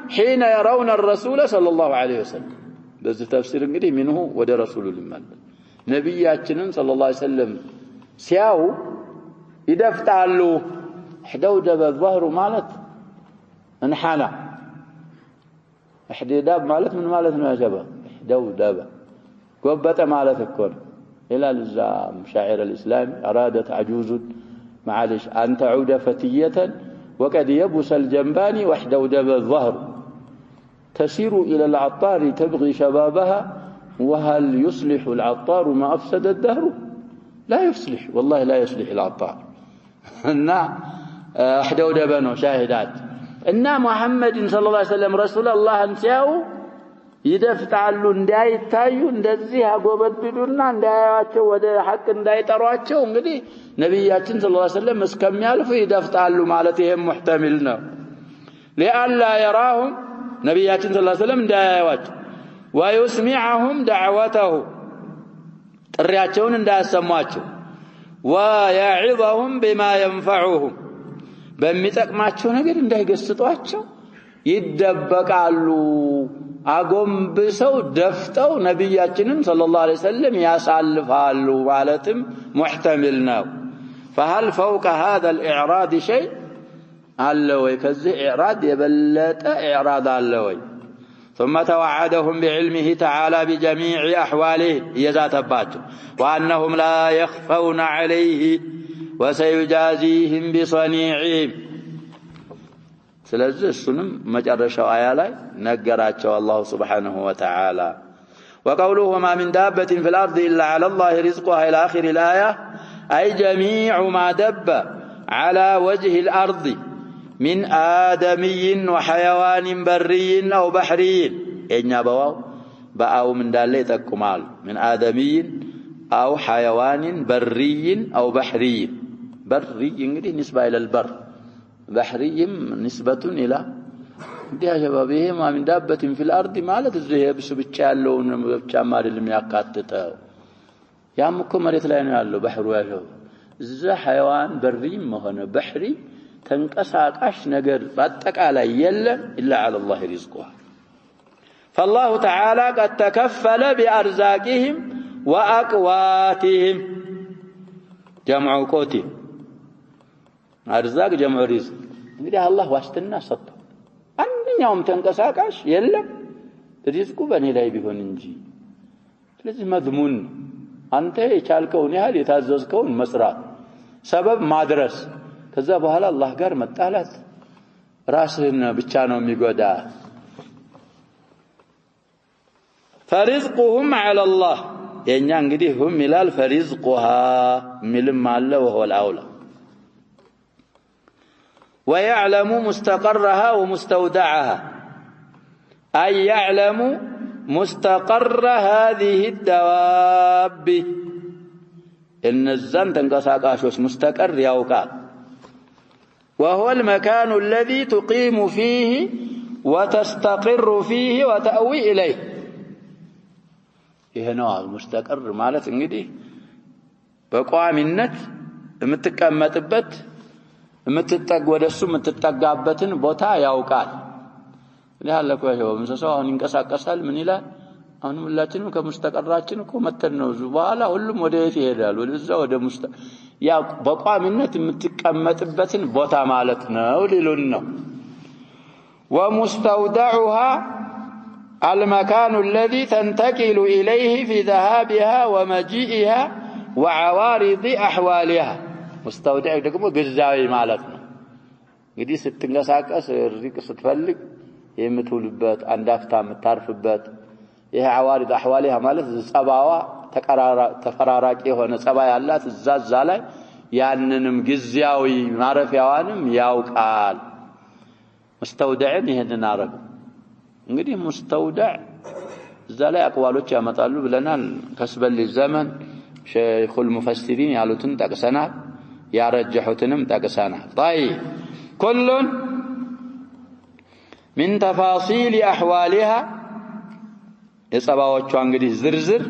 حين يرون الرسول صلى الله عليه وسلم بذي تفسير እንግዲህ منه ወደ رسول الله ነብያችንን صلى الله عليه وسلم ሲያው ይደፍጣሉ حدودب الظهر ማለት انحنى احداداب ማለት ምን ማለት ነው ያጀባ حدودب ጎበጠ ማለት እኮ ነው الى الزام شاعر الاسلام ارادت عجوز معلش ان تعود فتيه وقد يبس الجنبان وحدودب الظهر تسير إلى العطار تبغي شبابها وهل يصلح العطار ما أفسد الدهر لا يصلح والله لا يصلح العطار إنا حدودبنو شاهدات إنا محمد صلى الله عليه وسلم رسول الله انسياو ይደፍጣሉ እንዳይታዩ እንደዚህ አጎበድዱና እንዳያያቸው ወደ ሐቅ እንዳይጠሯቸው እንግዲህ ነብያችን ሰለላሁ ዐለይሂ ወሰለም እስከሚያልፉ ይደፍጣሉ ማለት ይሄም ሙህተሚል ነው لئلا يراهم ነብያችን ሰለላሁ ዐለይሂ ወሰለም እንዳያያቸው ويسمعهم دعوته ጥሪያቸውን እንዳያሰሟቸው ويعظهم بما ينفعهم በሚጠቅማቸው ነገር እንዳይገስጧቸው ይደበቃሉ አጎንብሰው ደፍጠው ነብያችንን ሰለላሁ ዐለይሂ ወሰለም ያሳልፋሉ ማለትም ሙህተሚል ነው فهل فوق هذا الاعراض شيء አለወይ ከዚህ ኢዕራድ የበለጠ ኢዕራድ አለወይ ثم توعدهم بعلمه تعالى بجميع احواله يذاتባቸው وانهم لا يخفون عليه وسيجازيهم بصنيعهم ስለዚህ እሱንም መጨረሻው አያ ላይ ነገራቸው አላህ Subhanahu Wa Ta'ala وقوله ما من دابة في الأرض إلا على الله رزقها إلى آخر الآية أي جميع ما دب على وجه الأرض من آدمي وحيوان بري أو بحري إن بواو من دالة الكمال من آدمي أو حيوان بري أو بحري بري نسبة إلى البر بحري نسبة إلى يا شباب ما من دابة في الأرض ማለት እዚህ ብቻ ያለው ብቻ ማድልም ያካትተው ያምኮ መሬት ላይ ነው ያለው ባህሩ ያለው እዛ حيوان بريም ሆነ بحري ተንቀሳቃሽ ነገር በአጠቃላይ የለም إلا على الله رزقها فالله تعالى قد تكفل بأرزاقهم وأقواتهم جمع قوت أرزاق جمع رزق እንግዲህ አላህ ዋስትና ሰጥቷል አንኛውም ተንቀሳቃሽ የለም ሪዝቁ በእኔ ላይ ቢሆን እንጂ ስለዚህ መዝሙን አንተ የቻልከውን ያህል የታዘዝከውን መስራት ሰበብ ማድረስ ከዛ በኋላ አላህ ጋር መጣላት ራስህን ብቻ ነው የሚጎዳ فرزقهم على الله የኛ እንግዲህ هم ይላል فرزقها ሚልም አለ وهو الاولى ويعلم مستقرها ومستودعها أي يعلم مستقر هذه الدواب إن الزن تنقصاقاشوش مستقر يوقع وهو المكان الذي تقيم فيه وتستقر فيه وتأوي إليه هنا المستقر مالت እንግዲህ በቋሚነት የምትቀመጥበት ወደሱ የምትጠጋበትን ቦታ ያውቃል ለሐለኩ ያው ምሰሶ አሁን ይንቀሳቀሳል ምን ይላል አሁን ሁላችንም ከመስተቀራችን እኮ መተን ነው በኋላ ሁሉም ወደ የት ይሄዳል ወደዛ ወደ ያ በቋሚነት የምትቀመጥበትን ቦታ ማለት ነው ሊሉን ነው ومستودعها المكان الذي تنتقل إليه في ذهابها ومجيئها وعوارض أحوالها مستودع ደግሞ ግዛዊ ማለት ነው እንግዲህ ስትንቀሳቀስ ርዝቅ ስትፈልግ የምትውልበት አንዳፍታ የምታርፍበት ይሄ عوارض أحوالها ማለት ጸባዋ ተፈራራቂ የሆነ ጸባይ ያላት እዛዛ ላይ ያንንም ግዛዊ ማረፊያዋንም ያውቃል مستودعين ይሄንን አረግ እንግዲህ مستودع እዛ ላይ አቅዋሎች ያመጣሉ ብለናል ከስበል ዘመን شيخ المفسرين ያሉትን ጠቅሰናል ያረጀሁትንም ጠቅሰናል طيب كل من تفاصيل احوالها የጸባዎቿ እንግዲህ ዝርዝር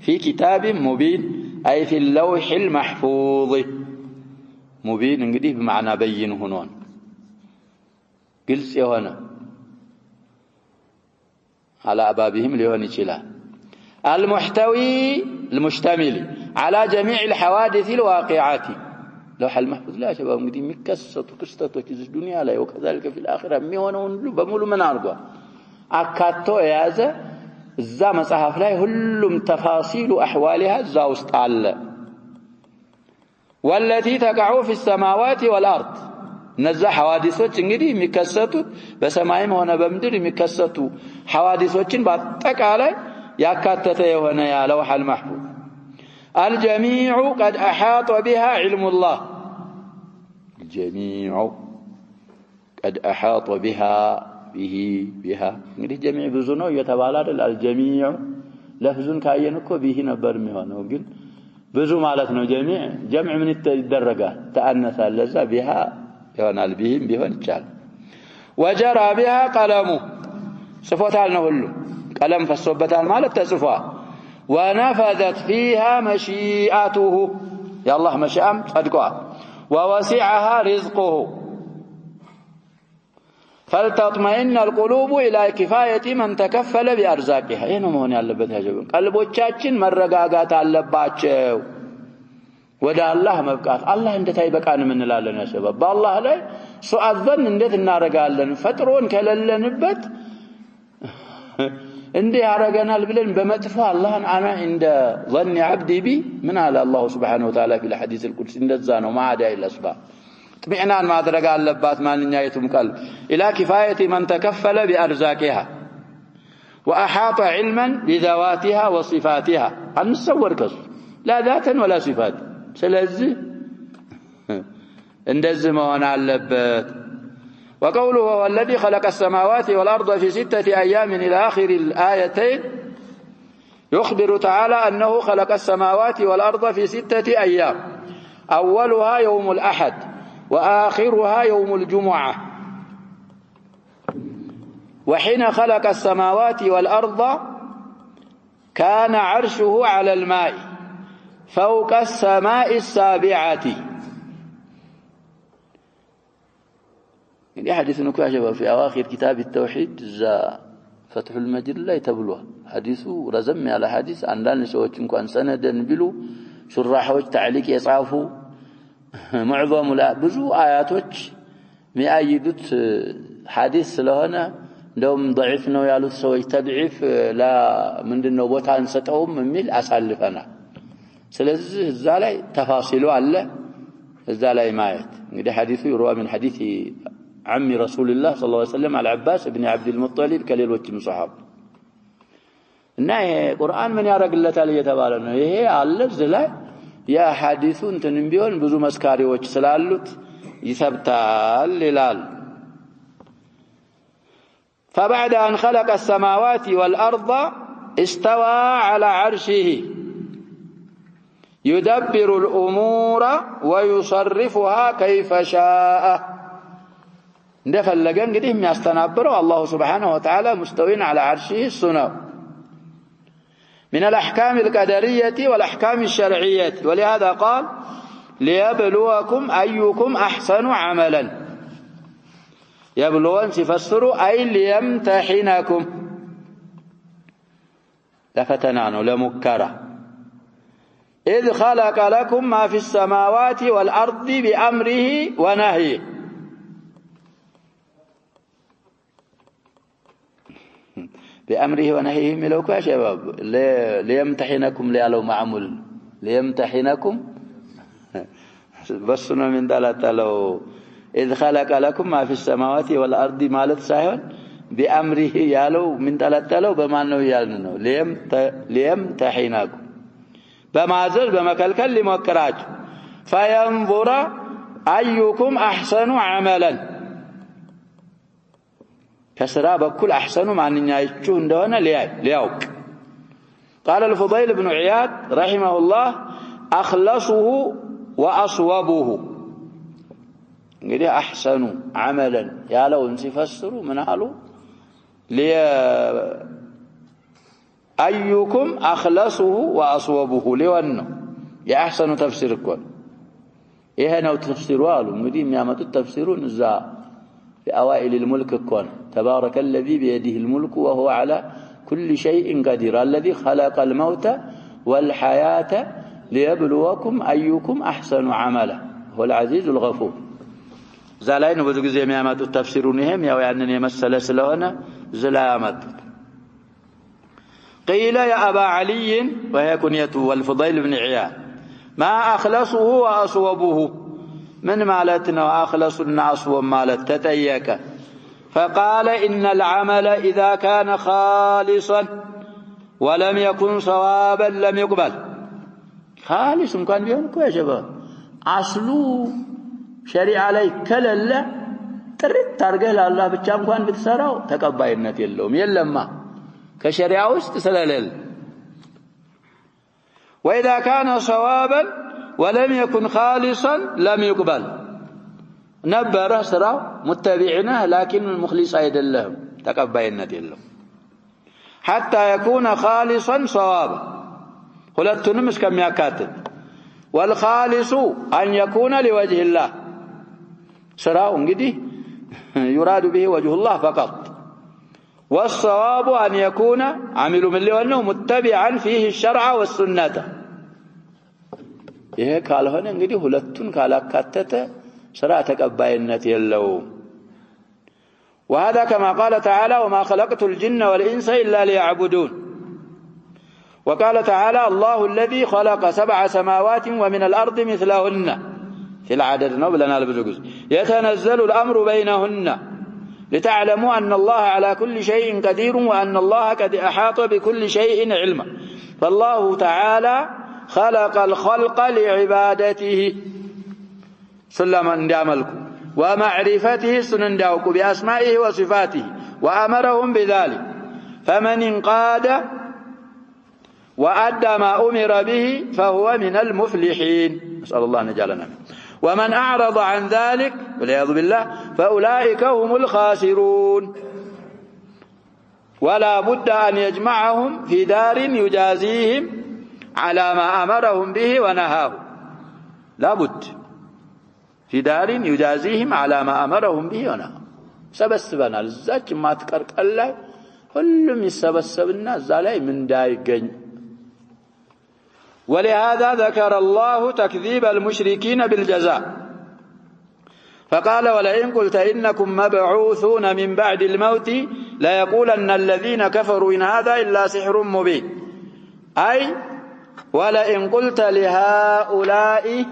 في كتاب مبين أي في اللوح المحفوظ مبين እንግዲህ بمعنى بين ሆኗል ግልጽ የሆነ على أبابهم ሊሆን ይችላል المشتمل على جميع الحوادث الواقعات لوح المحفوظ لا شباب እንግዲህ የሚከሰቱ ክስተቶች እዚህ ዱንያ ላይ وكذلك في الآخرة የሚሆነውን ሁሉ በሙሉ ምን አድርጓል አካቶ የያዘ እዛ መጽሐፍ ላይ ሁሉም ተፋሲሉ احوالها እዛ ውስጥ አለ والتي تقع في السماوات والارض እነዛ ሐዋዲሶች እንግዲህ የሚከሰቱት በሰማይም ሆነ በምድር የሚከሰቱ ሐዋዲሶችን በአጠቃላይ ያካተተ የሆነ ያ ለውህ المحفوظ الجميع قد احاط بها علم الله الجميع قد احاط بها بها እንግዲህ جميع ብዙ ነው እየተባለ አይደል الجميع ለፍዙን ካየን እኮ به ነበር የሚሆነው ግን ብዙ ማለት ነው جمع ምን ይደረጋል ተአነሰ ለዛ بها ይሆናል بهم ቢሆን ይቻላል وجرى بها قلمه ጽፎታል ነው ሁሉ ቀለም ፈሶበታል ማለት ተጽፏል ونفذت فيها مشيئته يا الله مشيئم صدقوا ووسعها رزقه فلتطمئن القلوب الى كفايه من تكفل بارزاقها ይሄ ነው መሆን ያለበት ያጀብ ቀልቦቻችን መረጋጋት አለባቸው ወደ አላህ መብቃት አላህ እንዴት አይበቃን ምን እንላለን ያሸበብ በአላህ ላይ ሱአዘን እንዴት እናረጋለን ፈጥሮን ከለለንበት እንዴ ያረጋናል ብለን በመጥፎ አላህን አና እንደ ظن عبدي بي من على الله سبحانه وتعالى في الحديث القدسي እንደዛ ነው ማዳ ይለስባ ጥሚዕናን ማድረግ አለባት ማንኛይቱም ቀልብ الى كفايه من تكفل بارزاقها واحاط علما بذواتها وصفاتها انصور كس لا ذاتا ولا صفات ስለዚህ እንደዚህ መሆን አለበት وقوله هو الذي خلق السماوات والأرض في 6 أيام إلى آخر الآيتين يخبر تعالى أنه خلق السماوات والأرض في 6 أيام أولها يوم الأحد وآخرها يوم الجمعة وحين خلق السماوات والأرض كان عرشه على الماء فوق السماء السابعة يعني حديث نكاشف في أواخر كتاب التوحيد فتح المجد لا يتبلوه حديثه رزم على حديث عن لا نسوات كان سندا بلو شراحوች تعليق يصافوا معظم لا بزو آياتوች የሚያይዱት حديث ስለሆነ እንደውም ضعيف ነው ያሉት ሰዎች ተድዒፍ لا ምንድነው ቦታ አንሰጠውም የሚል አሳልፈናል ስለዚህ እዛ ላይ ተፋሲሉ አለ እዛ ላይ ማየት እንግዲህ حديثه يروى من حديث عم رسول الله صلى الله عليه وسلم على العباس ابن عبد المطلب ከሌሎችም ሱሐባ እና ይሄ ቁርአን ምን ያረግለታል እየተባለ ነው ይሄ አለ እዚህ ላይ ያ ሐዲሱ እንትንም ቢሆን ብዙ መስካሪዎች ስላሉት يثبتال للال. فبعد أن خلق السماوات والأرض استوى على عرشه يدبر الأمور ويصرفها كيف شاء. እንደፈለገ እንግዲህ የሚያስተናብረው الله سبحانه وتعالى مستوين على عرشه السنو من الأحكام القدرية والأحكام الشرعية. ولهذا قال ليبلوكم أيكم أحسن عملا. يبلون سيفسروا أي ليمتحنكم لفتنانو لمكرة. إذ خلق لكم ما في السماوات والأرض بأمره ونهيه. بأمره ونهيه ملوك يا شباب. ليمتحنكم ليالو معمول ليمتحنكم بسنا من دلتلو. إذ خلق لكم ما في السماوات والأرض مالت سايون بأمره يالو من دلتلو بمانو يالنو ليمتحنكم بمعزل بمكلكل لمكراج فينظر أيكم أحسن عملا. كسرى بكل أحسن مع أن يجون دون ليوك. قال الفضيل بن عياد رحمه الله أخلصه وأصوبه. أحسن عملا يا لو انسفسروا من قالوا أيكم أخلصه وأصوبه لونه يا أحسن تفسيركم. إيه نو تفسيروا قالوا مديم يامتوا التفسيرون الزاء في أوائل الملك كون تبارك الذي بيده الملك وهو على كل شيء قدير الذي خلق الموت والحياة ليبلوكم أيكم أحسن عملا هو العزيز الغفور. زالين بدو زي ما يامتوا التفسيرون هم يا يعني يمثل سلونا زلامت. قيل يا أبا علي وهي كنيته والفضيل بن عياد ما أخلصه وأصوبه من مالتنا وأخلصنا أصوب مالت تتيك. فقال إن العمل إذا كان خالصا ولم يكن صوابا لم يقبل. خالص كان بيونكو يا شباب أصلو شريع عليك كلا تريد ترجع لله بتشام كان بتسراو تقبلنا يلوم يلما كشريعة واستسلال. وإذا كان صوابا ولم يكن خالصا لم يقبل. نبر سراو متبعنا لكن المخلص أيضا لهم تقبلنا يلوم حتى يكون خالصا صوابا. قلت نمس كم يكاتب والخالص أن يكون لوجه الله سراو انجدي يراد به وجه الله فقط. والصواب أن يكون عمل من لأنه متبعا فيه الشرع والسنة. إيه قال هنا انجدي هلتون قال كاتته سراء تقبائنة يلو. وهذا كما قال تعالى وما خلقت الجن والإنس إلا ليعبدون. وقال تعالى الله الذي خلق 7 سماوات ومن الأرض مثلهن في العدد نبلنا البزوج يتنزل الأمر بينهن لتعلموا أن الله على كل شيء قدير وأن الله قد أحاط بكل شيء علما. فالله تعالى خلق الخلق لعبادته سلما داملكم ومعرفته سننداوك بأسمائه وصفاته وأمرهم بذلك. فمن انقاد وأدى ما أمر به فهو من المفلحين نسأل الله أن يجعلنا منه. ومن أعرض عن ذلك والعياذ بالله فأولئك هم الخاسرون. ولا بد أن يجمعهم في دار يجازيهم على ما أمرهم به ونهاه. لا بد في دار يجازيهم على ما أمرهم به ونهاه. سبسبنا الزاج ما تكرك الله كلهم يسبسبنا الزالي من دايقين. ولهذا ذكر الله تكذيب المشركين بالجزاء فقال ولئن قلت إنكم مبعوثون من بعد الموت ليقولن الذين كفروا إن هذا إلا سحر مبين. أي ولئن قلت لهؤلاء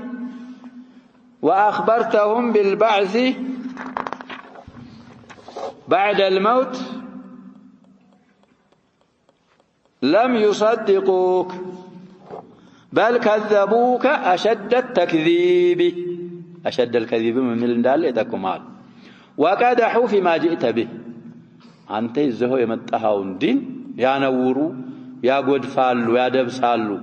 وأخبرتهم بالبعث بعد الموت لم يصدقوك بل كذبوك أشد التكذيب. أشد الكذب من دال يتكمال وقدحوا فيما جئت به أنت الزهو يمتهاون دين يا نورو يا قدفالو يا دبسالو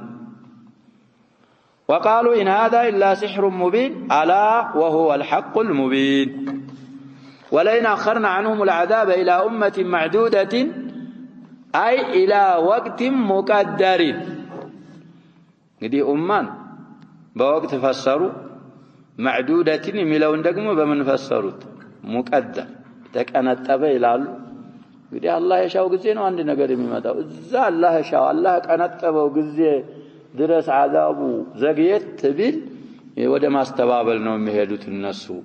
وقالوا إن هذا إلا سحر مبين ألا وهو الحق المبين ولئن أخرنا عنهم العذاب إلى أمة معدودة أي إلى وقت مقدر دي أمان بوقت فسروا معدودة ملون دقموا بمن فسروا مقدر تك أنا تبي لالو دي الله يشاء وجزينا عندنا قريب ماذا إذا الله يشاء الله أنا تبى وجزي درس عذابه زقيت تبيل وده ما استبابل نوم يهدوت النسو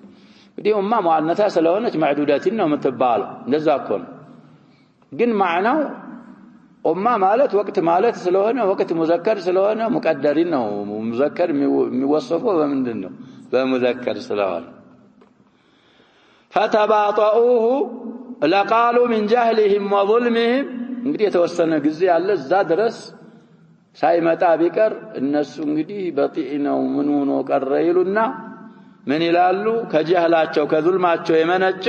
دي أمة معناتها سلونة معدودات إنهم تبالو نزاكون جن معناه أمة مالت وقت مالت سلونة وقت مذكر سلونة مقدرين ومذكر موصفه ومن دنه بمذكر سلونة فتباطؤوه لقالوا من جهلهم وظلمهم እንግዲህ የተወሰነ ጊዜ አለ እዛ ድረስ ሳይመጣ ቢቀር እነሱ እንግዲህ በጢእ ነው ምን ሆኖ ቀረ ይሉና ምን ይላሉ ከጀህላቸው ከዙልማቸው የመነጨ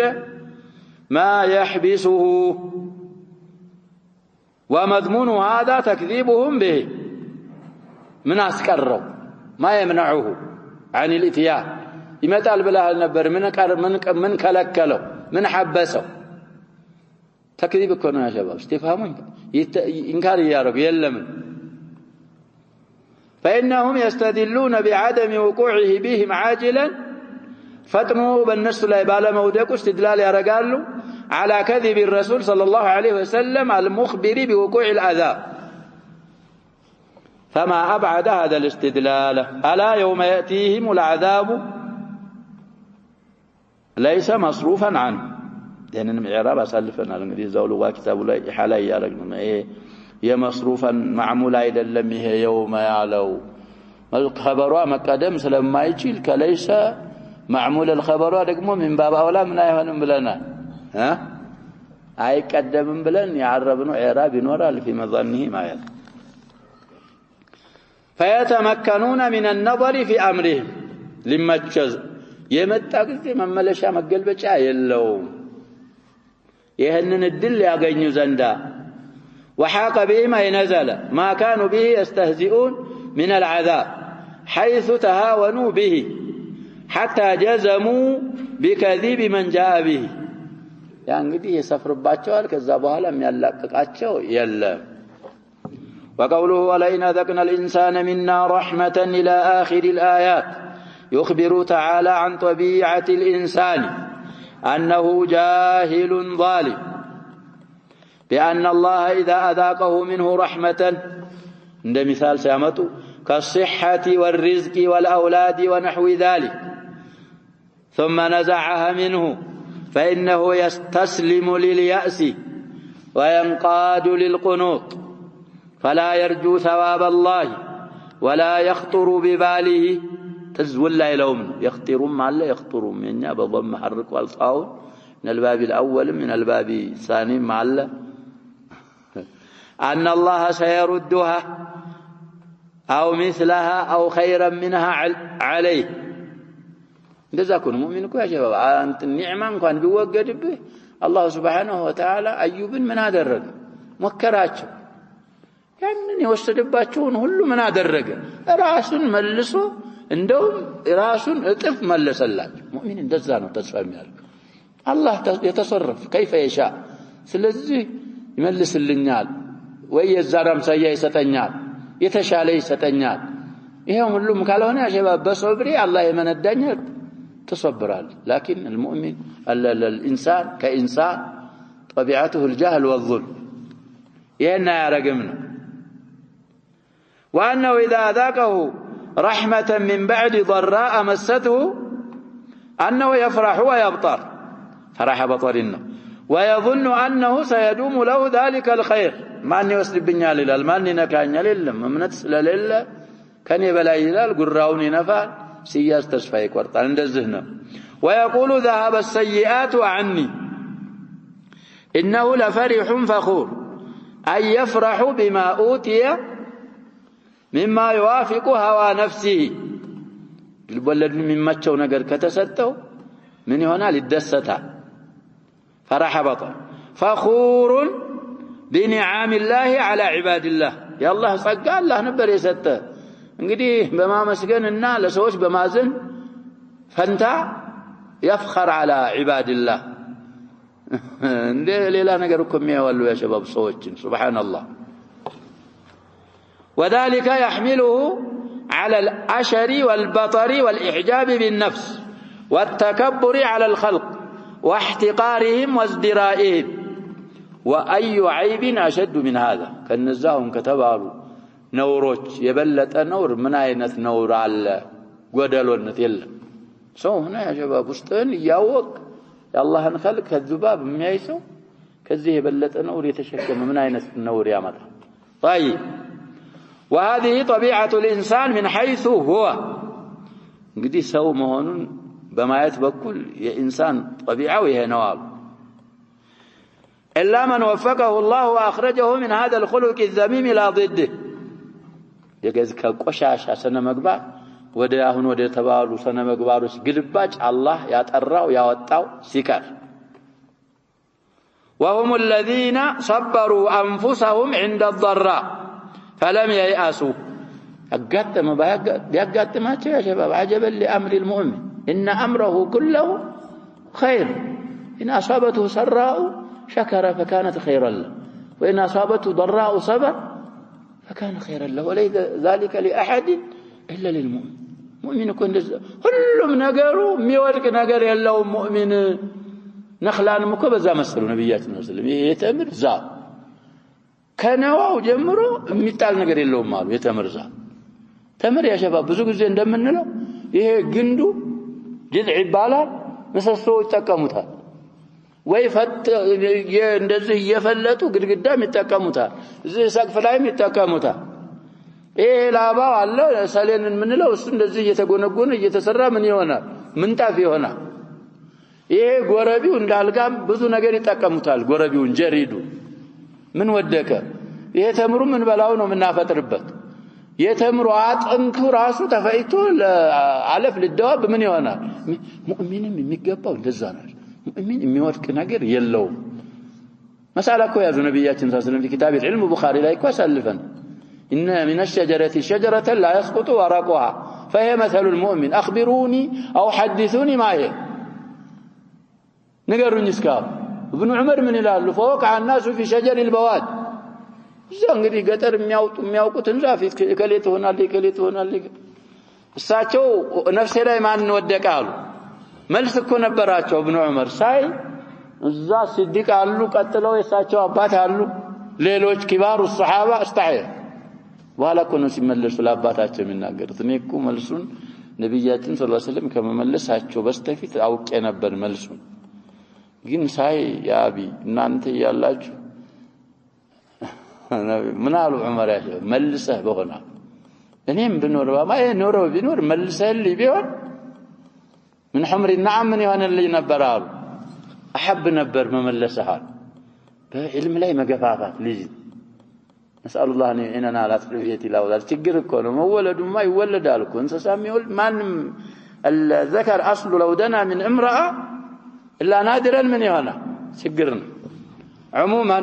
ما يحبسه ومضمون هذا تكذيبهم به من اسقروا ما يمنعه عن الاتيان يمتال بلاها نبر من كلكلوا من حبسوا تكذيب كونه يا شباب استفهامون انكار يارب يلم فإنهم يستدلون بعدم وقوعه بهم عاجلا فتنوا بالنس لا يبال مودك استدلال يرقالوا على كذب الرسول صلى الله عليه وسلم المخبر بوقوع العذاب فما أبعد هذا الاستدلال ألا يوم يأتيهم العذاب ليس مصروفا عنه لأن المعراب أسلفنا الإنجليز زولوا كتاب الله إحالي يارقنا يا مصروفا معمول أيضا لم هي يوم يعلو الخبروا مقدم سلام ما يجيل كليس معمول الخبروا دقمو من باب أولا من أيهن بلنا ها أي قدم بلن يعربنو إعراب نورا في مظنه ما يل فيتمكنون من النظر في أمرهم لما تشز يمتاقز من ملشا مقلبشا يلوم يهنن الدل يغنيو زندا وحاق بهم أي نزل ما كانوا به يستهزئون من العذاب حيث تهاونوا به حتى جزموا بكذب من جاء به يعني دي يسفر باتشوال كذابوها لم يلققاتشو يلا وقوله ولئن أذقنا الإنسان منا رحمة إلى آخر الآيات يخبر تعالى عن طبيعة الإنسان أنه جاهل ظالم بأن الله إذا أذاقه منه رحمة عند مثال سيامته كالصحة والرزق والأولاد ونحو ذلك ثم نزعها منه فإنه يستسلم لليأس وينقاد للقنوط فلا يرجو ثواب الله ولا يخطر بباله تزول لا يلوم يخطر ما لا يخطر من بضم حرك والصاون من الباب الأول من الباب الثاني مع أن الله سيردها أو مثلها أو خيرا منها عليه جزاكم مؤمنكم يا شباب أنت النعمة كان بيوجد به الله سبحانه وتعالى أيوب من هذا الرجل مكراتشو يعني يوسدباتشون كله من هذا الرجل راس ملسو عندهم راس اطف ملسلاج مؤمن دزانو تسفهم الله يتصرف كيف يشاء ስለዚህ ይመልስልኛል ወይ የዛራም ሳያ ይሰጠኛል የተሻለ ይሰጠኛል ይሄው ሁሉም ካልሆነ ያሸባብ በሶብሪ አላህ የመነዳኛል تصبرال لكن المؤمن الإنسان كإنسان طبيعته الجهل والظلم يهنا يا رقمنا وأنه إذا ذاقه رحمة من بعد ضراء مسته أنه يفرح ويبطر فرح بطرنا ويظن أنه سيدوم له ذلك الخير ما أني وسلب بنيال إلال ما أني نكاني لله ممنتس لله كان يبلع إلال قراوني نفال سياس تسفايك ورطان عند الزهن ويقول ذهب السيئات عني إنه لفرح فخور أن يفرح بما أوتي مما يوافق هوى نفسه ልቦለድ የሚመቸው ነገር ከተሰጠው ምን ይሆናል ይደሰታል فرح بطل فخور بنعم الله على عباد الله يا الله ጸጋ አላህ ነበር የሰጠ እንግዲህ በማመስገንና ለሰዎች በማዘን ፈንታ يفخر على عباد الله እንደ ሌላ ነገር እኮ የሚያወሉ ያ ሸባብ ሰዎችን سبحان الله وذلك يحمله على الأشر والبطر والإعجاب بالنفس والتكبر على الخلق واحتقارهم وازدرائهم وأي عيب أشد من هذا كنزاهم كتبالوا نوروች የበለጠ ነውር ምን አይነት ነውር አለ ጎደሎነት የለም ሰው ሆነ ያ ሸባብ ውስጥን ያወቅ የአላህን خلق ከذባብ የሚያይሰው ከዚህ የበለጠ ነውር የተሸከመ ምን አይነት ነውር ያመጣል طيب وهذه طبيعة الإنسان من حيث هو እንግዲህ ሰው መሆኑን በማየት በኩል የኢንሳን طبيعው ይሄ ነው አሉ إلا من وفقه الله وأخرجه من هذا الخلق الذميم إلى ضده يجز كقشاش سنة مقبار وده አሁን ወደ ተባሉ ሰነ መግባሮች ግልባጭ አላህ ያጠራው ያወጣው ሲከር وهم الذين صبروا أنفسهم عند الضراء فلم ييأسوا أقدم بيقدماتوا يا شباب عجبا لأمر المؤمن إن أمره كله خير إن أصابته سراء شكر فكانت خيرا له وإن أصابته ضراء صبر فكان خيرا له وليس ذلك لأحد إلا للمؤمن مؤمن يكون كلهم نقروا ميورك نقر يلو مؤمن نخلان مكبزا مثلوا نبياتنا صلى الله عليه وسلم يتمر زاب كانوا جمروا ميتال نقر يلو مالو يتمر زاب تمر يا شباب ብዙ ጊዜ እንደምንለው ይሄ ግንዱ ጅዝዕ ይባላል ምሰሶዎች ተቀሙታል ወይ ፈት እንደዚህ እየፈለጡ ግድግዳም ይተቀሙታል እዚህ ሰቅፍ ላይም ይተቀሙታል ይሄ ላባው አለ ሰሌንን ምንለው እሱ እንደዚህ እየተጎነጎነ እየተሰራ ምን ይሆናል ምንጣፍ ይሆናል ይሄ ጎረቢው እንዳልጋም ብዙ ነገር ይተቀሙታል ጎረቢውን ጀሪዱ ምን ወደቀ ይሄ ተምሩ ምን በላው ነው ምናፈጥርበት የተምሩ አጥንቱ ራሱ ተፈይቶ ለአለፍ ለደዋብ ምን ይሆናል ሙእሚንም የሚገባው እንደዛ ነው ሙእሚን የሚወድቅ ነገር የለውም መስአላኮ ያዙ ነብያችን ሰለላሁ ዐለይሂ ወሰለም ኪታብ العلم ቡኻሪ ላይ ቆሰልፈን ان من الشجره شجره لا يسقط ورقها فهي مثل المؤمن اخبروني او حدثوني ما هي ንገሩኝ እስካው ابن عمر من ይላሉ فوقع الناس في شجر البواد እንግዲህ ገጠር የሚያውቁትን ዛፍ ከሌት ሆናል እሳቸው ነፍሴ ላይ ማን ወደቃሉ መልስ እኮ ነበራቸው ابن عمر ሳይ እዛ ሲዲቅ አሉ ቀጥለው የሳቸው አባት አሉ ሌሎች ኪባሩ الصحابه استحي በኋላ እኮ ነው ሲመለሱ ለአባታቸው የሚናገሩት እኔ እኮ መልሱን ነብያችን ሰለላሁ ዐለይሂ ወሰለም ከመመለሳቸው በስተፊት አውቄ ነበር መልሱን ግን ሳይ ያቢ እናንተ ያላችሁ ምን አሉ ዑመር ያለው መልሰህ በሆነ እኔም ብኖር ኖሮ ቢኖር መልሰህልኝ ቢሆን ምን حمر النعم ምን ይሆንልኝ ነበር አሉ አሐብ ነበር መመለስህ በዕልም ላይ መገፋፋት ልጅ نسأل الله أن يعيننا على تربية الأولاد ችግር እኮ ነው መወለዱማ ይወለዳል እኮ እንስሳም ይወልድ ማንም الذكر أصل لو دنا من امرأة إلا نادرا من يهنا ችግር ነው عموما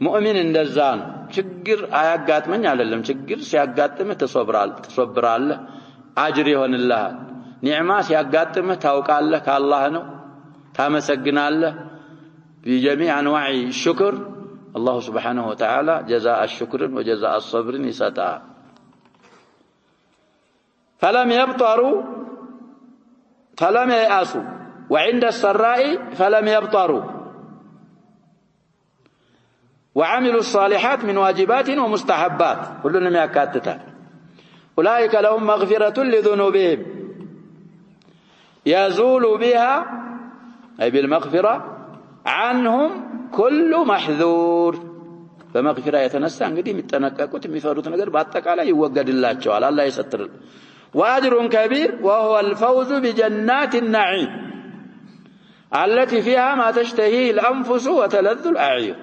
ሙእሚን እንደዛ ነው ችግር አያጋጥመኝ አይደለም ችግር ሲያጋጥምህ ተሰብራለህ አጅር ይሆንልሃል ኒዕማ ሲያጋጥምህ ታውቃለህ ከአላህ ነው ታመሰግናለህ بجميع انواع الشكر الله سبحانه وتعالى جزاء الشكر وجزاء الصبر يسطع فلم ييأسوا وعند السراء فلم يبطروا وعملوا الصالحات من واجبات ومستحبات كلنا يكاتتا أولئك لهم مغفرة لذنوبهم يزول بها أي بالمغفرة عنهم كل محذور በመግፊራ የተነሳ እንግዲህ የሚጠነቀቁት የሚፈሩት ነገር በአጠቃላይ ይወገድላቸዋል አላህ ይሰጥር واجر كبير وهو الفوز بجنات النعيم التي فيها ما تشتهيه الانفس وتلذ الاعين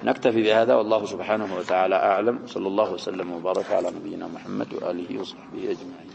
نكتفي بهذا والله سبحانه وتعالى أعلم. صلى الله وسلم وبارك على نبينا محمد وآله وصحبه أجمعين.